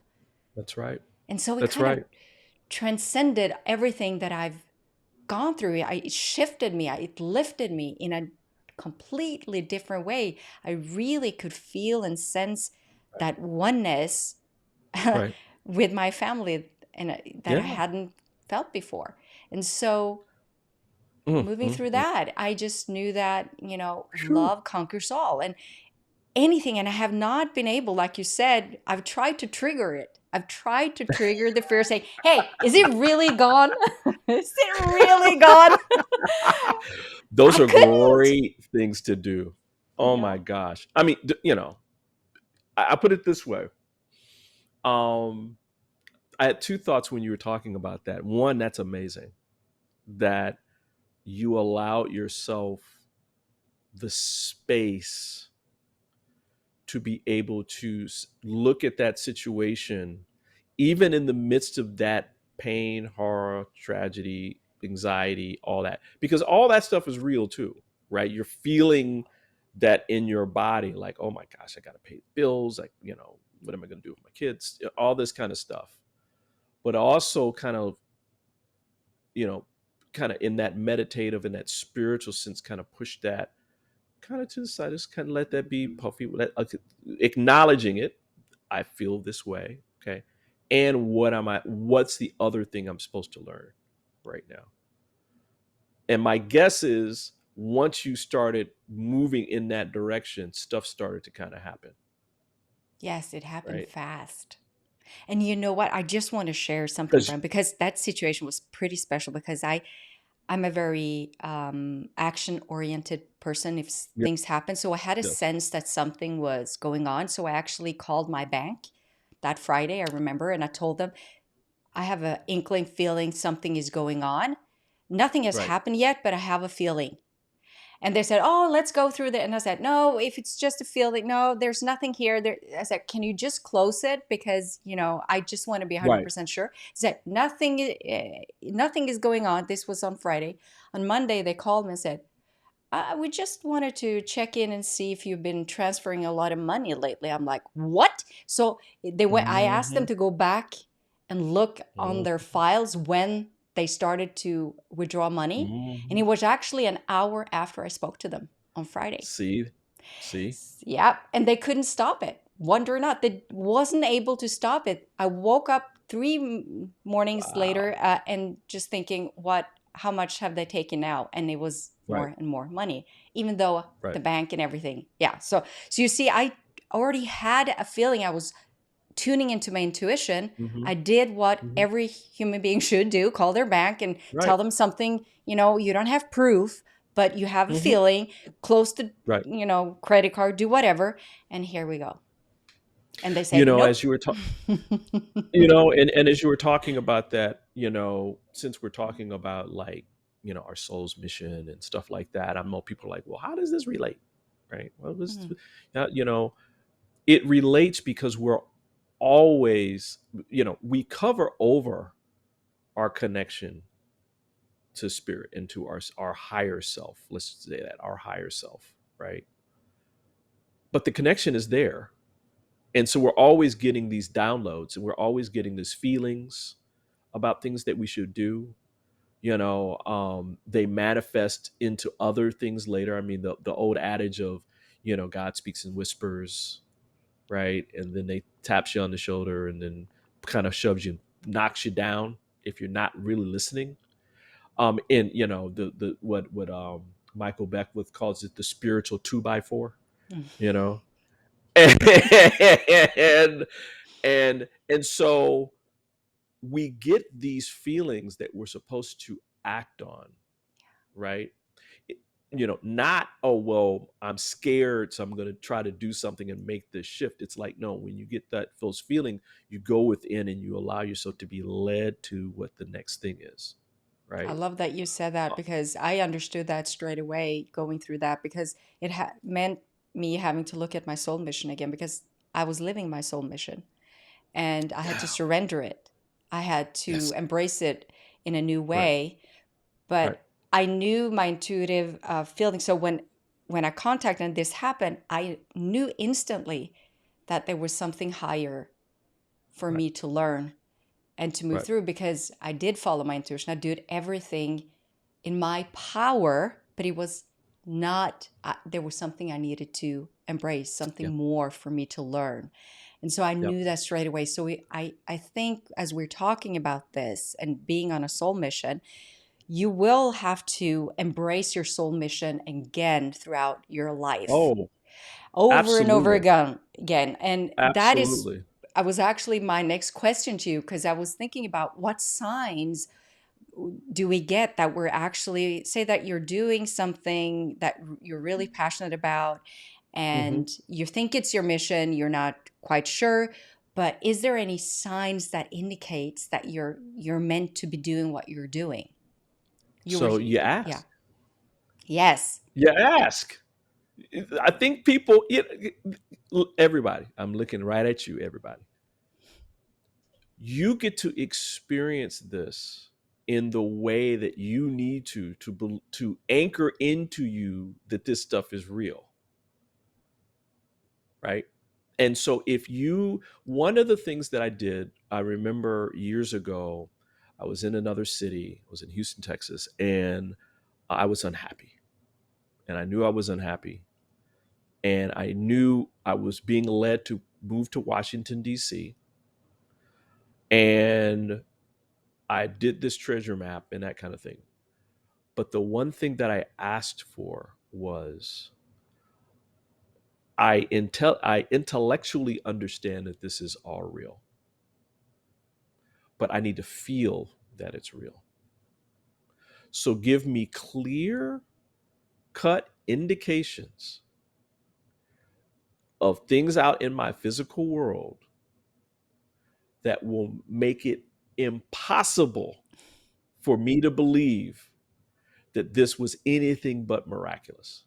That's right. And so it That's kind of right. transcended everything that I've gone through. It shifted me, it lifted me in a completely different way. I really could feel and sense that oneness Right. with my family and that I Yeah. hadn't felt before. And so Mm, moving mm, through mm. that, I just knew that, Phew. love conquers all and anything. And I have not been able, like you said, I've tried to trigger it. I've tried to trigger the fear, saying, hey, is it really gone? Is it really gone? I Those are couldn't. great things to do. Oh Yeah. my gosh. I mean, I put it this way. Um, I had two thoughts when you were talking about that. One, that's amazing that you allow yourself the space to be able to look at that situation, even in the midst of that pain, horror, tragedy, anxiety, all that. Because all that stuff is real too, right? You're feeling that in your body, like, oh my gosh, I got to pay bills. Like, what am I going to do with my kids? All this kind of stuff. But also you know, kind of in that meditative and that spiritual sense, kind of push that kind of to the side, just kind of let that be puffy, acknowledging it. I feel this way. Okay. And what's the other thing I'm supposed to learn right now? And my guess is once you started moving in that direction, stuff started to kind of happen. Yes, it happened Right. fast. And you know what? I just want to share something, Because, Brian, because that situation was pretty special because I'm a very action oriented person if yeah, things happen. So I had a yeah, sense that something was going on. So I actually called my bank that Friday, I remember, and I told them, I have an inkling feeling something is going on. Nothing has right. happened yet, but I have a feeling. And they said, "Oh, let's go through that." And I said, "No, if it's just a feeling, no, there's nothing here." I said, "Can you just close it because I just want to be Right. 100% sure." I said, "Nothing, nothing is going on." This was on Friday. On Monday, they called me and said, "We just wanted to check in and see if you've been transferring a lot of money lately." I'm like, "What?" So they went. I asked them Hmm. to go back and look on their Hmm. files when they started to withdraw money, and it Hmm. was actually an hour after I spoke to them on Friday. See, see, Yeah, and they couldn't stop it. Wonder or not, they wasn't able to stop it. I woke up three mornings wow. later and just thinking, what? How much have they taken now? And it was Right, more and more money, even though right. the bank and everything. Yeah. So you see, I already had a feeling. I was tuning into my intuition. Hmm. I did what Hmm. every human being should do, call their bank and Right. tell them something, you don't have proof, but you have a Hmm. feeling, close the, Right. credit card, do whatever. And here we go. And they You said, know, nope. as you were and as you were talking about that, since we're talking about like, our soul's mission and stuff like that, I know people are like, well, how does this relate? Right. Well, Mhm. uh, you know, it relates because we're always, we cover over our connection to spirit and to our higher self. Let's say that our higher self, right? But the connection is there. And so we're always getting these downloads and we're always getting these feelings about things that we should do. They manifest into other things later. I mean, the old adage of, God speaks in whispers, right? And then they taps you on the shoulder and then kind of shoves you, knocks you down if you're not really listening. And the what Michael Beckwith calls it the spiritual 2x4, you know. and and so we get these feelings that we're supposed to act on, right? Not, oh well, I'm scared, so I'm going to try to do something and make this shift. It's like, no, when you get those feelings, you go within and you allow yourself to be led to what the next thing is, I right? love that you said that Uh, because I understood that straight away going through that because it meant me having to look at my soul mission again because I was living my soul mission and I had to yeah. surrender it. I had to Yes. embrace it in a new Right. way, Right. but I knew my intuitive feeling. So when I contacted and this happened, I knew instantly that there was something higher for Right. me to learn and to move Right. through because I did follow my intuition. I did everything in my power, but it was not, there was something I needed to embrace, Yeah. something more for me to learn. And so I Yep. knew that straight away. So I think as we're talking about this and being on a soul mission, you will have to embrace your soul mission again throughout your life Oh, over and over absolutely. again. And that is, Absolutely. I was actually my next question to you because I was thinking about what signs do we get that we're actually, say that you're doing something that you're really passionate about Hmm. and you think it's your mission, you're not quite sure, but is there any signs that indicates that you're meant to be doing what you're doing? You were, So you yeah. ask. Yes. You ask. I think everybody, I'm looking right at you, everybody. You get to experience this in the way that you need to anchor into you that this stuff is real, right? And so if you one of the things that I did, I remember years ago, I was in another city, I was in Houston, Texas, and I was unhappy. And I knew I was unhappy. And I knew I was being led to move to Washington, D.C. And I did this treasure map and that kind of thing. But the one thing that I asked for was I intellectually understand that this is all real, but I need to feel that it's real. So give me clear cut indications of things out in my physical world that will make it impossible for me to believe that this was anything but miraculous.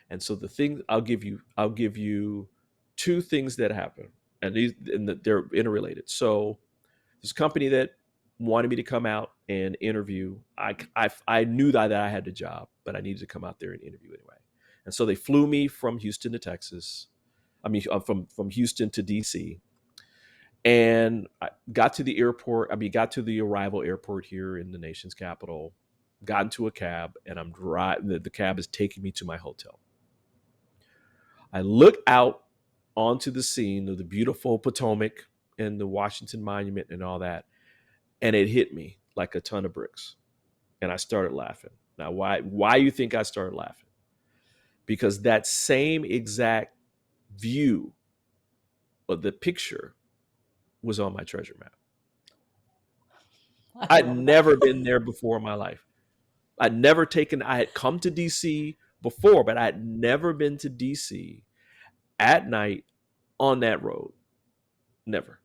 And so the thing I'll give you two things that happen, and they're interrelated. So this company that wanted me to come out and interview, I knew that I had the job, but I needed to come out there and interview anyway. And so they flew me from Houston to Texas. I mean, from Houston to DC, and I got to the airport. I mean, got to the arrival airport here in the nation's capital. Got into a cab, and I'm driving. The cab is taking me to my hotel. I look out onto the scene of the beautiful Potomac and the Washington Monument and all that, and it hit me like a ton of bricks, and I started laughing. Now, why you think I started laughing? Because that same exact view of the picture was on my treasure map. I I'd love that. never been there before in my life. I had come to DC before, but I had never been to DC at night on that road. Never.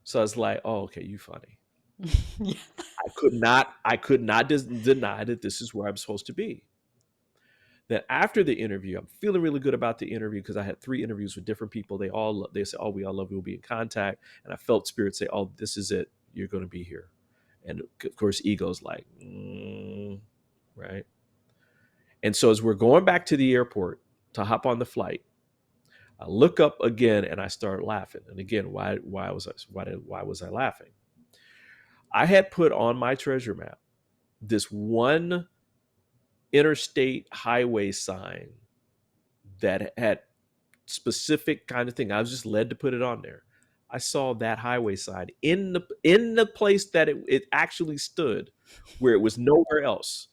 So I was like, oh, okay, you funny. Yeah. I could not deny that this is where I'm supposed to be. Then after the interview, I'm feeling really good about the interview because I had 3 interviews with different people. They said, oh, we all love you, we'll be in contact. And I felt spirit say, oh, this is it. You're going to be here. And of course, ego's like, right. And so as we're going back to the airport to hop on the flight, I look up again and I start laughing. And again, why was I laughing? I had put on my treasure map this one interstate highway sign that had specific kind of thing. I was just led to put it on there. I saw that highway sign in the place that it actually stood, where it was nowhere else.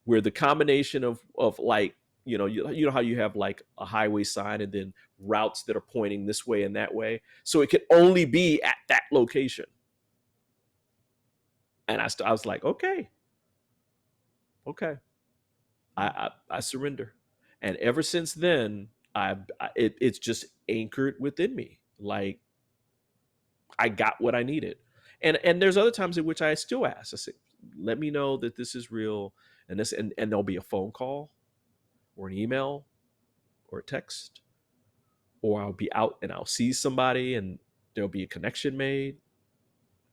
Where the combination of like, you know how you have like a highway sign and then routes that are pointing this way and that way, so it could only be at that location. And I was like, okay, I surrender. And ever since then, it's just anchored within me. Like I got what I needed. And there's other times in which I still ask. I say, let me know that this is real, and there'll be a phone call or an email or a text, or I'll be out and I'll see somebody and there'll be a connection made.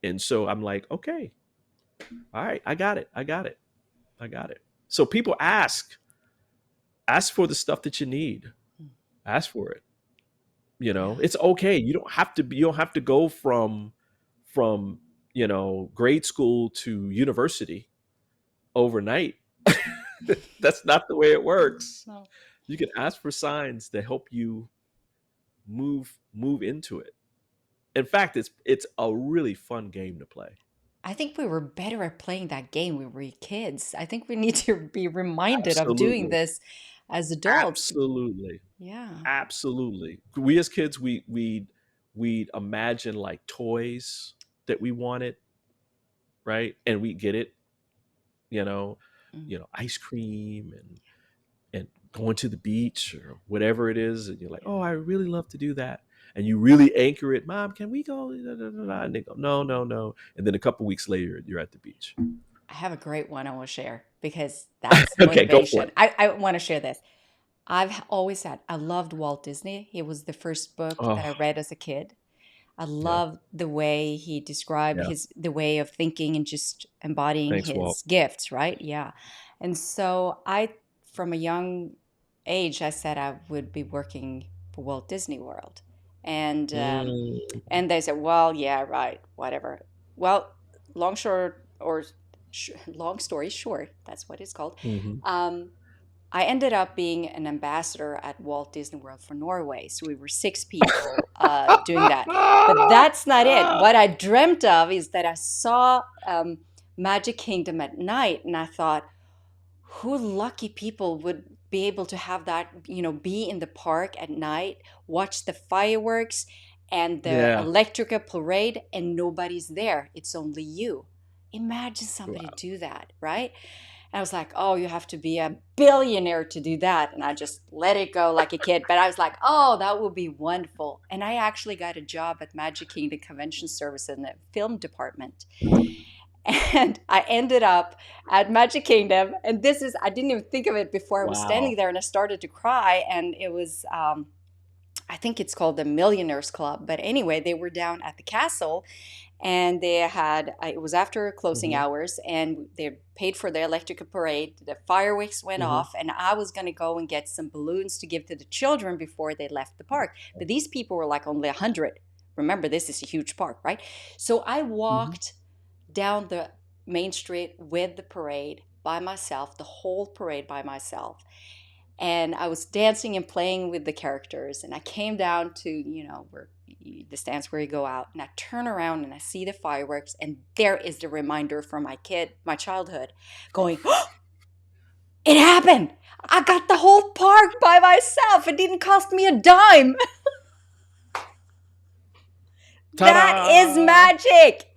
And so I'm like, okay, all right, I got it. I got it. I got it. So people ask for the stuff that you need. Ask for it. Yeah. It's okay. You don't have to go from grade school to university overnight. That's not the way it works. No. You can ask for signs that help you move into it. In fact, it's a really fun game to play. I think we were better at playing that game when we were kids. I think we need to be reminded of doing Absolutely. this as adults. Absolutely. Yeah. Absolutely. We as kids, we'd imagine like toys that we wanted, right? And we get it, you know, Mm. ice cream and going to the beach or whatever it is, and you're like, Yeah. oh, I really love to do that. And you really anchor it, Mom, can we go? And they go, no, no, no. And then a couple weeks later, you're at the beach. I have a great one I will share because that's Okay, go for motivation. it. I want to share this. I've always said I loved Walt Disney. He was the first book that I Oh, read as a kid. I yeah. loved the way he described Yeah. his the way of thinking and just embodying Thanks, Walt. his gifts, right? Yeah. And so from a young age, I said I would be working for Walt Disney World. And Mm, and they said, well, yeah, right, whatever. Well, long short or long story short, that's what it's called. hmm Um, I ended up being an ambassador at Walt Disney World for Norway. So we were six people doing that. But that's not it. What I dreamt of is that I saw Magic Kingdom at night, and I thought, who lucky people would be able to have that, be in the park at night, watch the fireworks and the Yeah. electrical parade, and nobody's there. It's only you. Imagine somebody Wow. do that, right? And I was like, oh, you have to be a billionaire to do that. And I just let it go like a kid. But I was like, oh, that would be wonderful. And I actually got a job at Magic Kingdom Convention Service in the film department. And I ended up at Magic Kingdom. And I didn't even think of it before I was standing Wow. there and I started to cry. And it was, I think it's called the Millionaires Club. But anyway, they were down at the castle and they had it was after closing hmm hours and they paid for the electrical parade. The fireworks went hmm off and I was going to go and get some balloons to give to the children before they left the park, but these people were like only 100. Remember, this is a huge park, right? So I hmm walked down the main street with the parade by myself, the whole parade by myself, and I was dancing and playing with the characters. And I came down to, where the stands where you go out, and I turn around and I see the fireworks, and there is the reminder from my childhood, going, oh, it happened! I got the whole park by myself. It didn't cost me a dime. That is Ta-da! magic.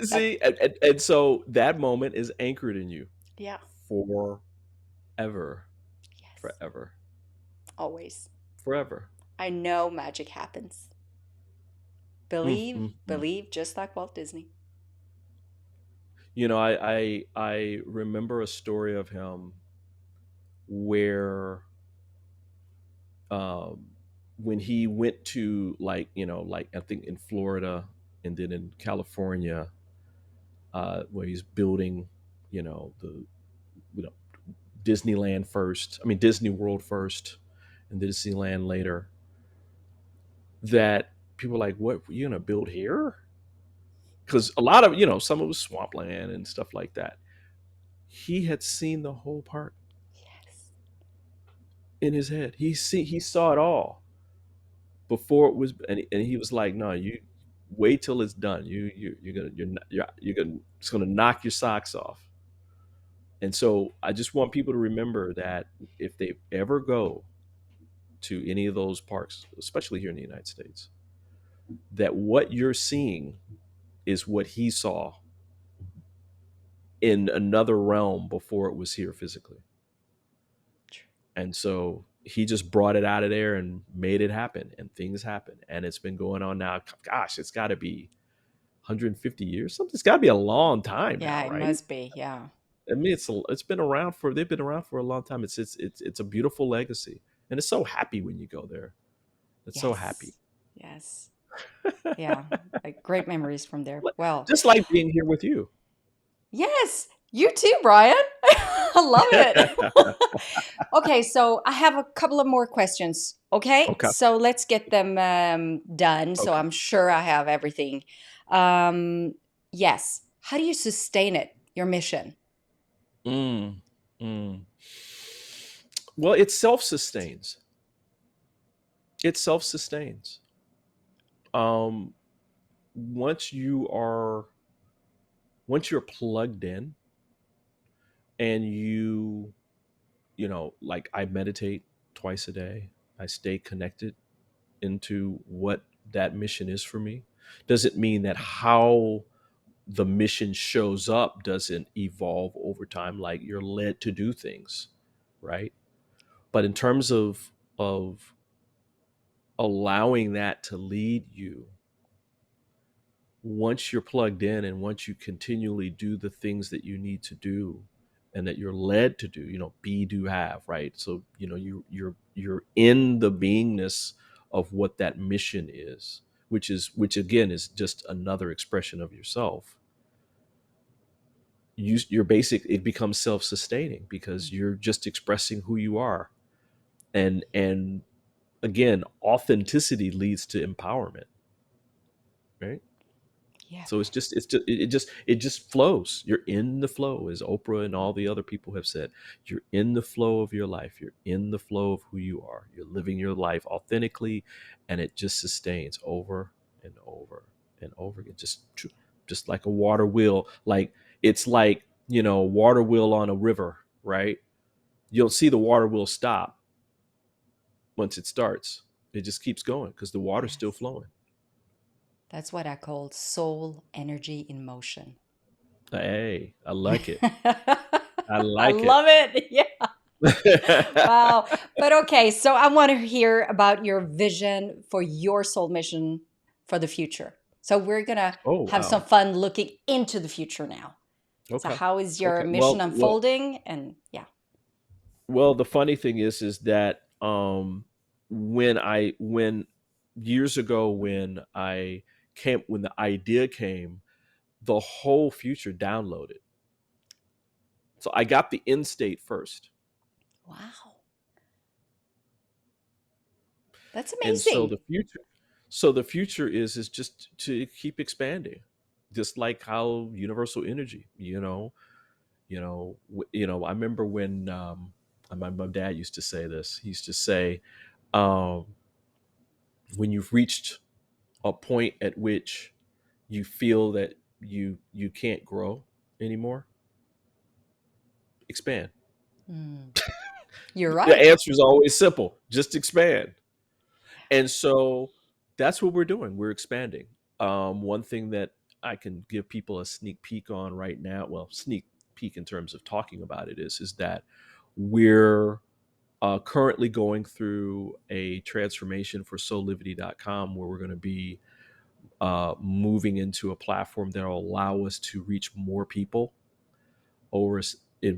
That, See, and so that moment is anchored in you yeah, forever, yes, forever, always. forever. I know magic happens. Mm, Believe, mm, mm. believe, just like Walt Disney. I remember a story of him where um, when he went to like I think in Florida and then in California, where he's building, the you know Disneyland first. I mean Disney World first, and Disneyland later. That people are like, what you gonna build here? Because a lot of some of it was swampland and stuff like that. He had seen the whole park Yes, in his head. He saw it all before it was, and he was like, no, you wait till it's done. You're gonna it's gonna knock your socks off. And so I just want people to remember that if they ever go to any of those parks, especially here in the United States, that what you're seeing is what he saw in another realm before it was here physically. true. And so he just brought it out of there and made it happen, and things happen. And it's been going on now. Gosh, it's got to be 150 years. Something. It's got to be a long time Yeah, now, it right? must be. Yeah. I mean, it's been around for they've been around for a long time. It's a beautiful legacy, and it's so happy when you go there. It's so happy. Yes. Yes. Yeah. Like great memories from there. Well, Just like being here with you. yes, you too, Brian. I love it. Okay, so I have a couple of more questions. Okay, Okay. so let's get them done. So Okay. I'm sure I have everything. Um, yes. How do you sustain it, your mission? Mm, mm. Well, it self sustains. It self sustains. Um, once you are once you're plugged in and like I meditate twice a day, I stay connected into what that mission is for me. Doesn't mean that how the mission shows up doesn't evolve over time, like you're led to do things, right? But in terms of allowing that to lead you, once you're plugged in and once you continually do the things that you need to do and that you're led to do, be, do, have, right? So, you're in the beingness of what that mission is, which again is just another expression of yourself. You're basic, it becomes self-sustaining because you're just expressing who you are. And again, authenticity leads to empowerment, right? Yeah. So it just flows. You're in the flow, as Oprah and all the other people have said. You're in the flow of your life. You're in the flow of who you are. You're living your life authentically, and it just sustains over and over and over again. Just like a water wheel. Like it's like, water wheel on a river, right? You'll see the water wheel stop once it starts. It just keeps going because the water's still Yes. flowing. That's what I call soul energy in motion. Hey, I like it. I I like it. love it. Yeah. Wow. But okay, so I want to hear about your vision for your soul mission for the future. So we're going to Oh, have some wow. fun looking into the future now. So Okay. how is your Okay. mission Well, unfolding? And yeah. the funny thing is that when years ago when the idea came, the whole future downloaded. So I got the end state first. Wow. That's And so amazing. the future is just to keep expanding. Just like how universal energy, I remember when my dad used to say this. He used to say, um, when you've reached a point at which you feel that you can't grow anymore, expand. Mm, you're The right. answer is always simple: just expand. And so that's what we're doing. We're expanding. One thing that I can give people a sneak peek on right now, well, sneak peek in terms of talking about it, is that we're currently going through a transformation for soulivity.com, where we're going to be moving into a platform that will allow us to reach more people over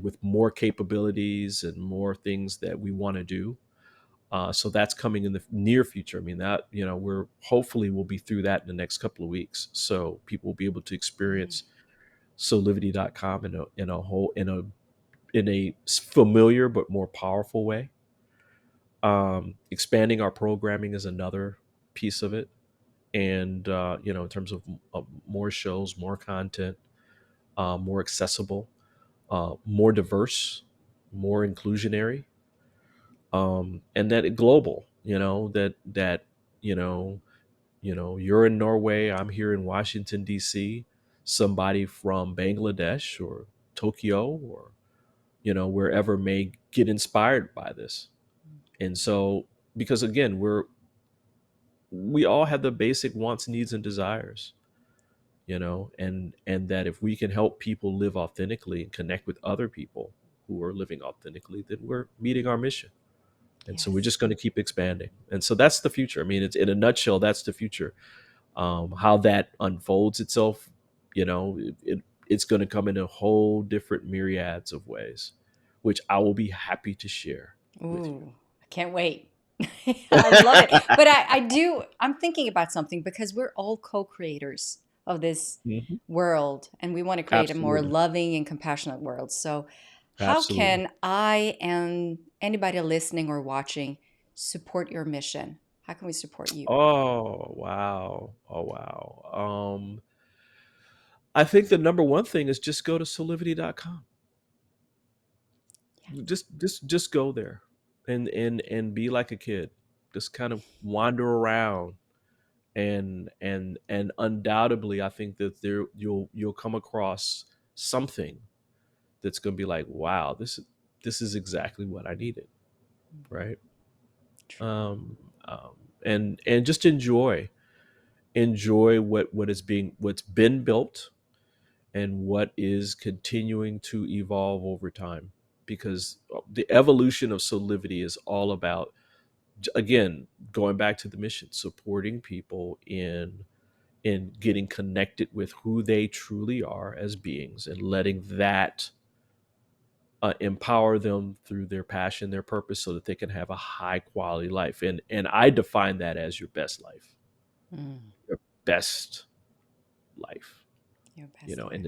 with more capabilities and more things that we want to do. So that's coming in the near future. I mean, that, we're hopefully we'll be through that in the next couple of weeks. So people will be able to Mm, experience soulivity.com in a familiar but more powerful way. Expanding our programming is another piece of it. And, in terms of more shows, more content, more accessible, more diverse, more inclusionary, and that global, you know, you're in Norway, I'm here in Washington, D.C., somebody from Bangladesh or Tokyo or, wherever may get inspired by this. And so, because again, we all have the basic wants, needs, and desires, and that if we can help people live authentically and connect with other people who are living authentically, then we're meeting our mission. And so we're yes. just going to keep expanding. And so that's the future. I mean, it's in a nutshell, that's the future. How that unfolds itself, it's going to come in a whole different myriads of ways, which I will be happy to share with you. Ooh, I can't wait. I love it. But I'm thinking about something because we're all co creators of this Mhm. world and we want to create a more Absolutely. loving and compassionate world. So, how Absolutely. can I and anybody listening or watching support your mission? How can we support you? Oh, wow. Oh, wow. I think the number one thing is just go to soulivity.com. Yeah. Just go there and be like a kid. Just kind of wander around, and undoubtedly I think that you'll come across something that's going to be like, wow, this is exactly what I needed, Mhm. right? True. Um, um, and just enjoy what's been built and what is continuing to evolve over time, because the evolution of Soulivity is all about, again, going back to the mission, supporting people in getting connected with who they truly are as beings, and letting that empower them through their passion, their purpose, so that they can have a high quality life. And I define that as your best life, Mm, your best life. your You best know, life. and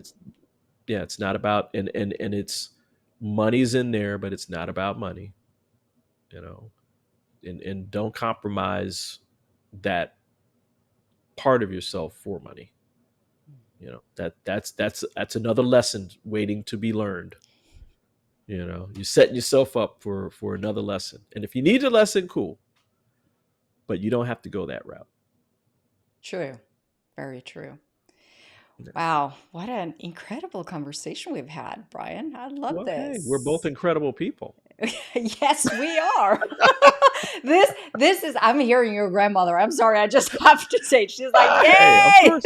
it's not about, and it's, money's in there, but it's not about money. You know, and don't compromise that part of yourself for money. You know, that's another lesson waiting to be learned. You know, you're setting yourself up for another lesson, and if you need a lesson, cool, but you don't have to go that route. True. Very true. Yeah. Wow, what an incredible conversation we've had, Brian. I love Well, hey, we're both this. incredible people. Yes, we are. This is I'm hearing your grandmother. I'm sorry, I just have to say she's like, Hey, of "Yay!" course.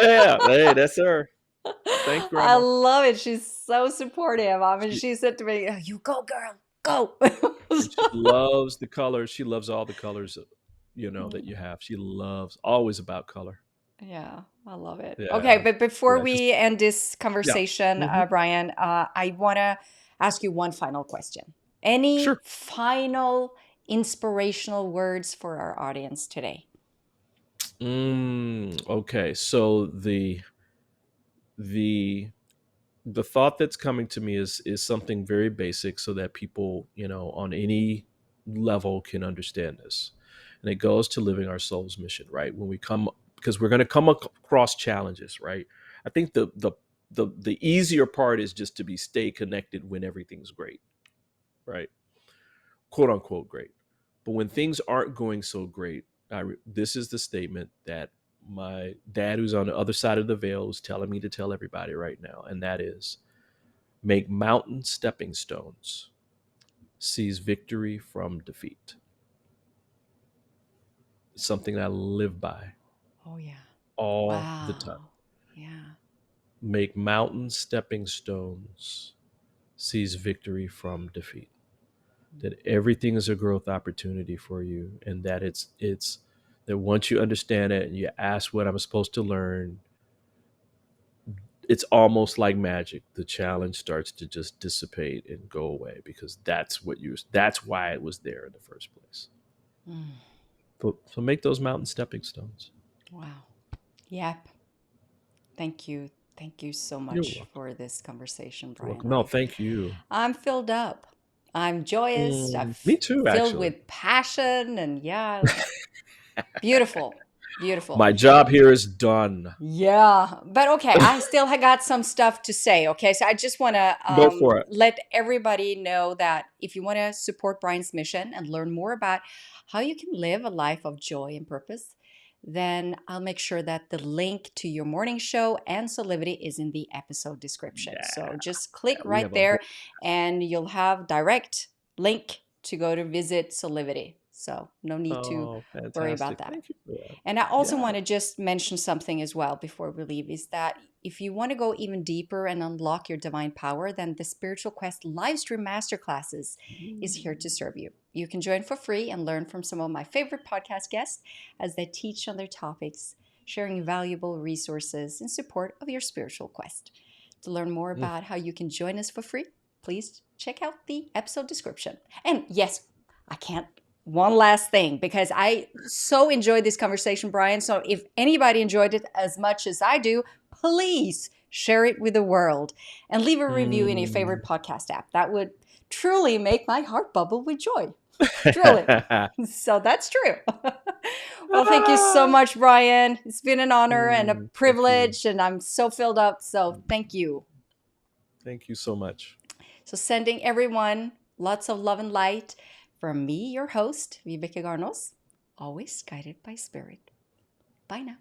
Yeah, hey, that's her. Thanks, I Grandma. love it. She's so supportive. I mean, She, she said to me, "Oh, you go, girl, go." and she loves the colors. She loves all the colors, that you have. She loves, always about color. Yeah, I love it. Okay, Yeah, but before yeah, because we end this yeah, conversation, hmm, Brian, I want to ask you one final question. Any sure. final inspirational words for our audience today? Okay, so the the thought that's coming to me is something very basic, so that people, on any level can understand this, and it goes to living our soul's mission. Right, when we come, because we're going to come across challenges. Right, I think the easier part is just to be stay connected when everything's great. Right, quote unquote great. But when things aren't going so great, this is the statement that my dad, who's on the other side of the veil, is telling me to tell everybody right now, and that is, make mountain stepping stones, seize victory from defeat. It's something I live by Oh, yeah. all the time. Wow. Yeah. Make mountain stepping stones, seize victory from defeat. That everything is a growth opportunity for you, and that it's that once you understand it and you ask what I'm supposed to learn, it's almost like magic. The challenge starts to just dissipate and go away, because that's why it was there in the first place. Mm, So make those mountain stepping stones. wow. Yep. Thank you. Thank you so You're much welcome. for this conversation, You're Brian. welcome. No, thank you. I'm filled up. I'm joyous. Me too, Filled actually. with passion, and yeah, beautiful. Beautiful. My job here is done. Yeah, but okay, I still got some stuff to say. Okay, so I just want to Go for it. let everybody know that if you want to support Brian's mission and learn more about how you can live a life of joy and purpose, then I'll make sure that the link to your morning show and Soulivity is in the episode description. So Yeah, just click we right have a there, whole. and you'll have direct link to go to visit Soulivity. So no need to Oh, worry about fantastic! that. Thank you for that. And I also Yeah. want to just mention something as well before we leave, is that if you want to go even deeper and unlock your divine power, then the Spiritual Quest Livestream Masterclasses is here to serve you. You can join for free and learn from some of my favorite podcast guests as they teach on their topics, sharing valuable resources in support of your spiritual quest. To learn more Mm. about how you can join us for free, please check out the episode description. And yes, I can't one last thing, because I so enjoyed this conversation, Brian. So if anybody enjoyed it as much as I do, please share it with the world and leave a review in your Mm. favorite podcast app. That would truly make my heart bubble with joy. Truly. So that's true. Well, thank you so Ah. much, Brian. It's been an honor and a Thank you. privilege, and I'm so filled up. So thank you. Thank you so much. So sending everyone lots of love and light from me, your host, Vibeke Garnos, always guided by spirit. Bye now.